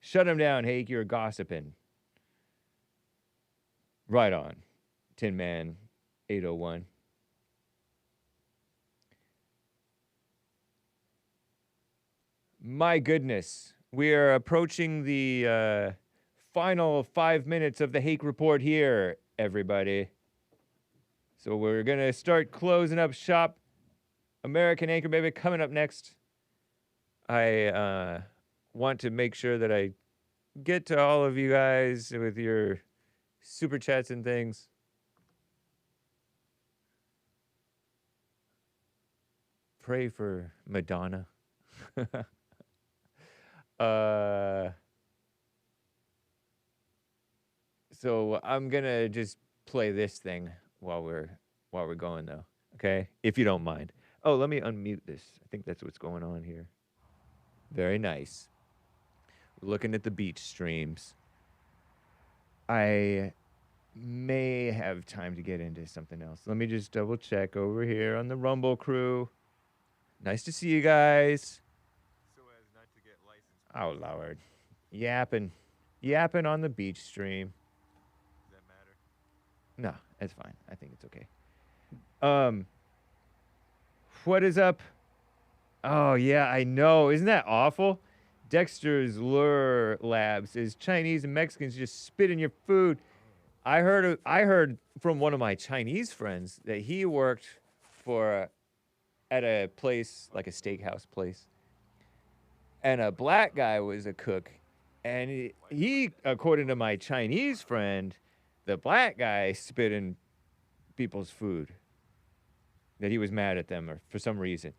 Shut him down, Hake. You're gossiping. Right on, Tin Man 801. My goodness, we are approaching the final 5 minutes of the Hake Report here, everybody. So we're going to start closing up shop. American Anchor Baby coming up next. I want to make sure that I get to all of you guys with your super chats and things. Pray for Madonna. So I'm gonna just play this thing while we're going though, okay? If you don't mind. Oh, let me unmute this. I think that's what's going on here. Very nice. We're looking at the beach streams. I may have time to get into something else. Let me just double check over here on the Rumble crew. Nice to see you guys. So as not to get licensed. Oh, Lord. Yapping on the beach stream. Does that matter? No, it's fine. I think it's okay. What is up? Oh, yeah, I know. Isn't that awful? Dexter's Lure Labs is Chinese and Mexicans just spit in your food. I heard from one of my Chinese friends that he worked at a place, like a steakhouse place. And a black guy was a cook. And he, according to my Chinese friend, the black guy spit in people's food. That he was mad at them or for some reason.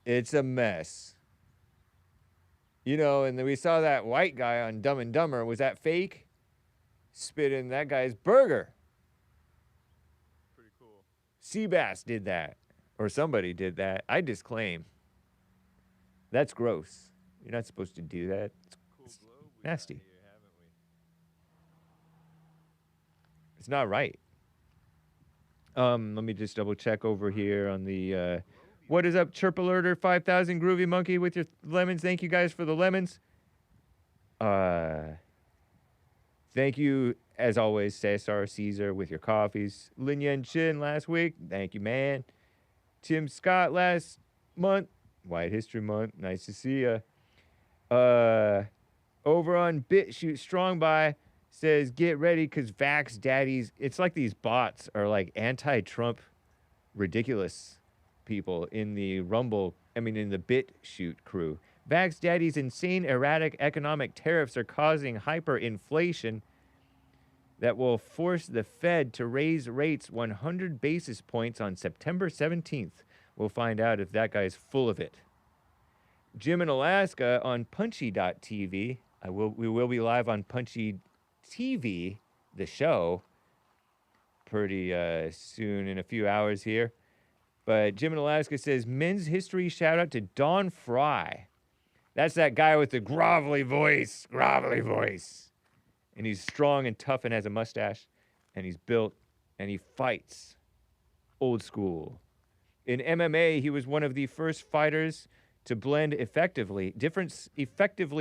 It's a mess. You know, and then we saw that white guy on Dumb and Dumber. Was that fake? Spit in that guy's burger. Pretty cool. Seabass did that. Or somebody did that. I disclaim. That's gross. You're not supposed to do that. It's nasty. Here, haven't we? It's not right. Let me just double check over here on the what is up, Chirp Alerter 5000 Groovy Monkey with your lemons. Thank you guys for the lemons. Thank you, as always, Cesar, Cesar with your coffees. Lin Yen Chin last week. Thank you, man. Tim Scott last month. White History Month. Nice to see ya. Over on BitChute Strong By says, get ready because Vax Daddies, it's like these bots are like anti-Trump ridiculous people in the in the BitChute crew. Vax Daddy's insane erratic economic tariffs are causing hyperinflation that will force the Fed to raise rates 100 basis points on September 17th. We'll find out if that guy's full of it. Jim in Alaska on punchy.tv. We will be live on Punchy TV, the show, pretty soon in a few hours here. But Jim in Alaska says, men's history shout out to Don Frye. That's that guy with the grovelly voice. And he's strong and tough and has a mustache. And he's built and he fights. Old school. In MMA, he was one of the first fighters to blend effectively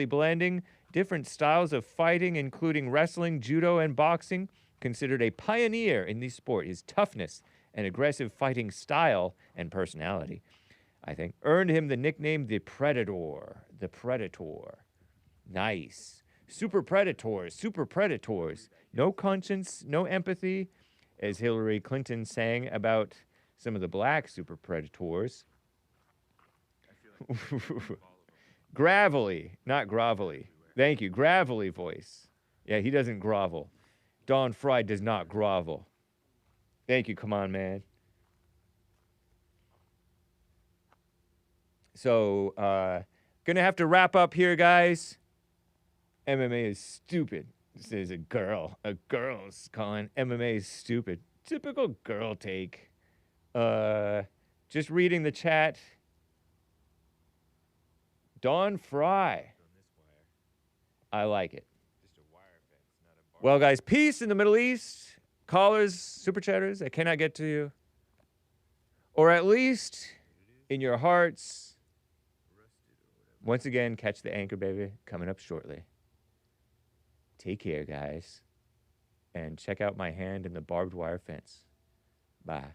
blending different styles of fighting, including wrestling, judo, and boxing. Considered a pioneer in the sport, his toughness and aggressive fighting style and personality, I think, earned him the nickname the Predator. The Predator. Nice. Super predators. No conscience, no empathy, as Hillary Clinton sang about some of the black super predators. Gravelly, not grovelly. Thank you. Gravelly voice. Yeah, he doesn't grovel. Don Frye does not grovel. Thank you. Come on, man. So, gonna have to wrap up here, guys. MMA is stupid. This is a girl. A girl's calling MMA is stupid. Typical girl take. Just reading the chat. Don Frye. I like it. Well, guys, peace in the Middle East. Callers, super chatters, I cannot get to you. Or at least in your hearts. Once again, catch the anchor, baby, coming up shortly. Take care, guys. And check out my hand in the barbed wire fence. Bye.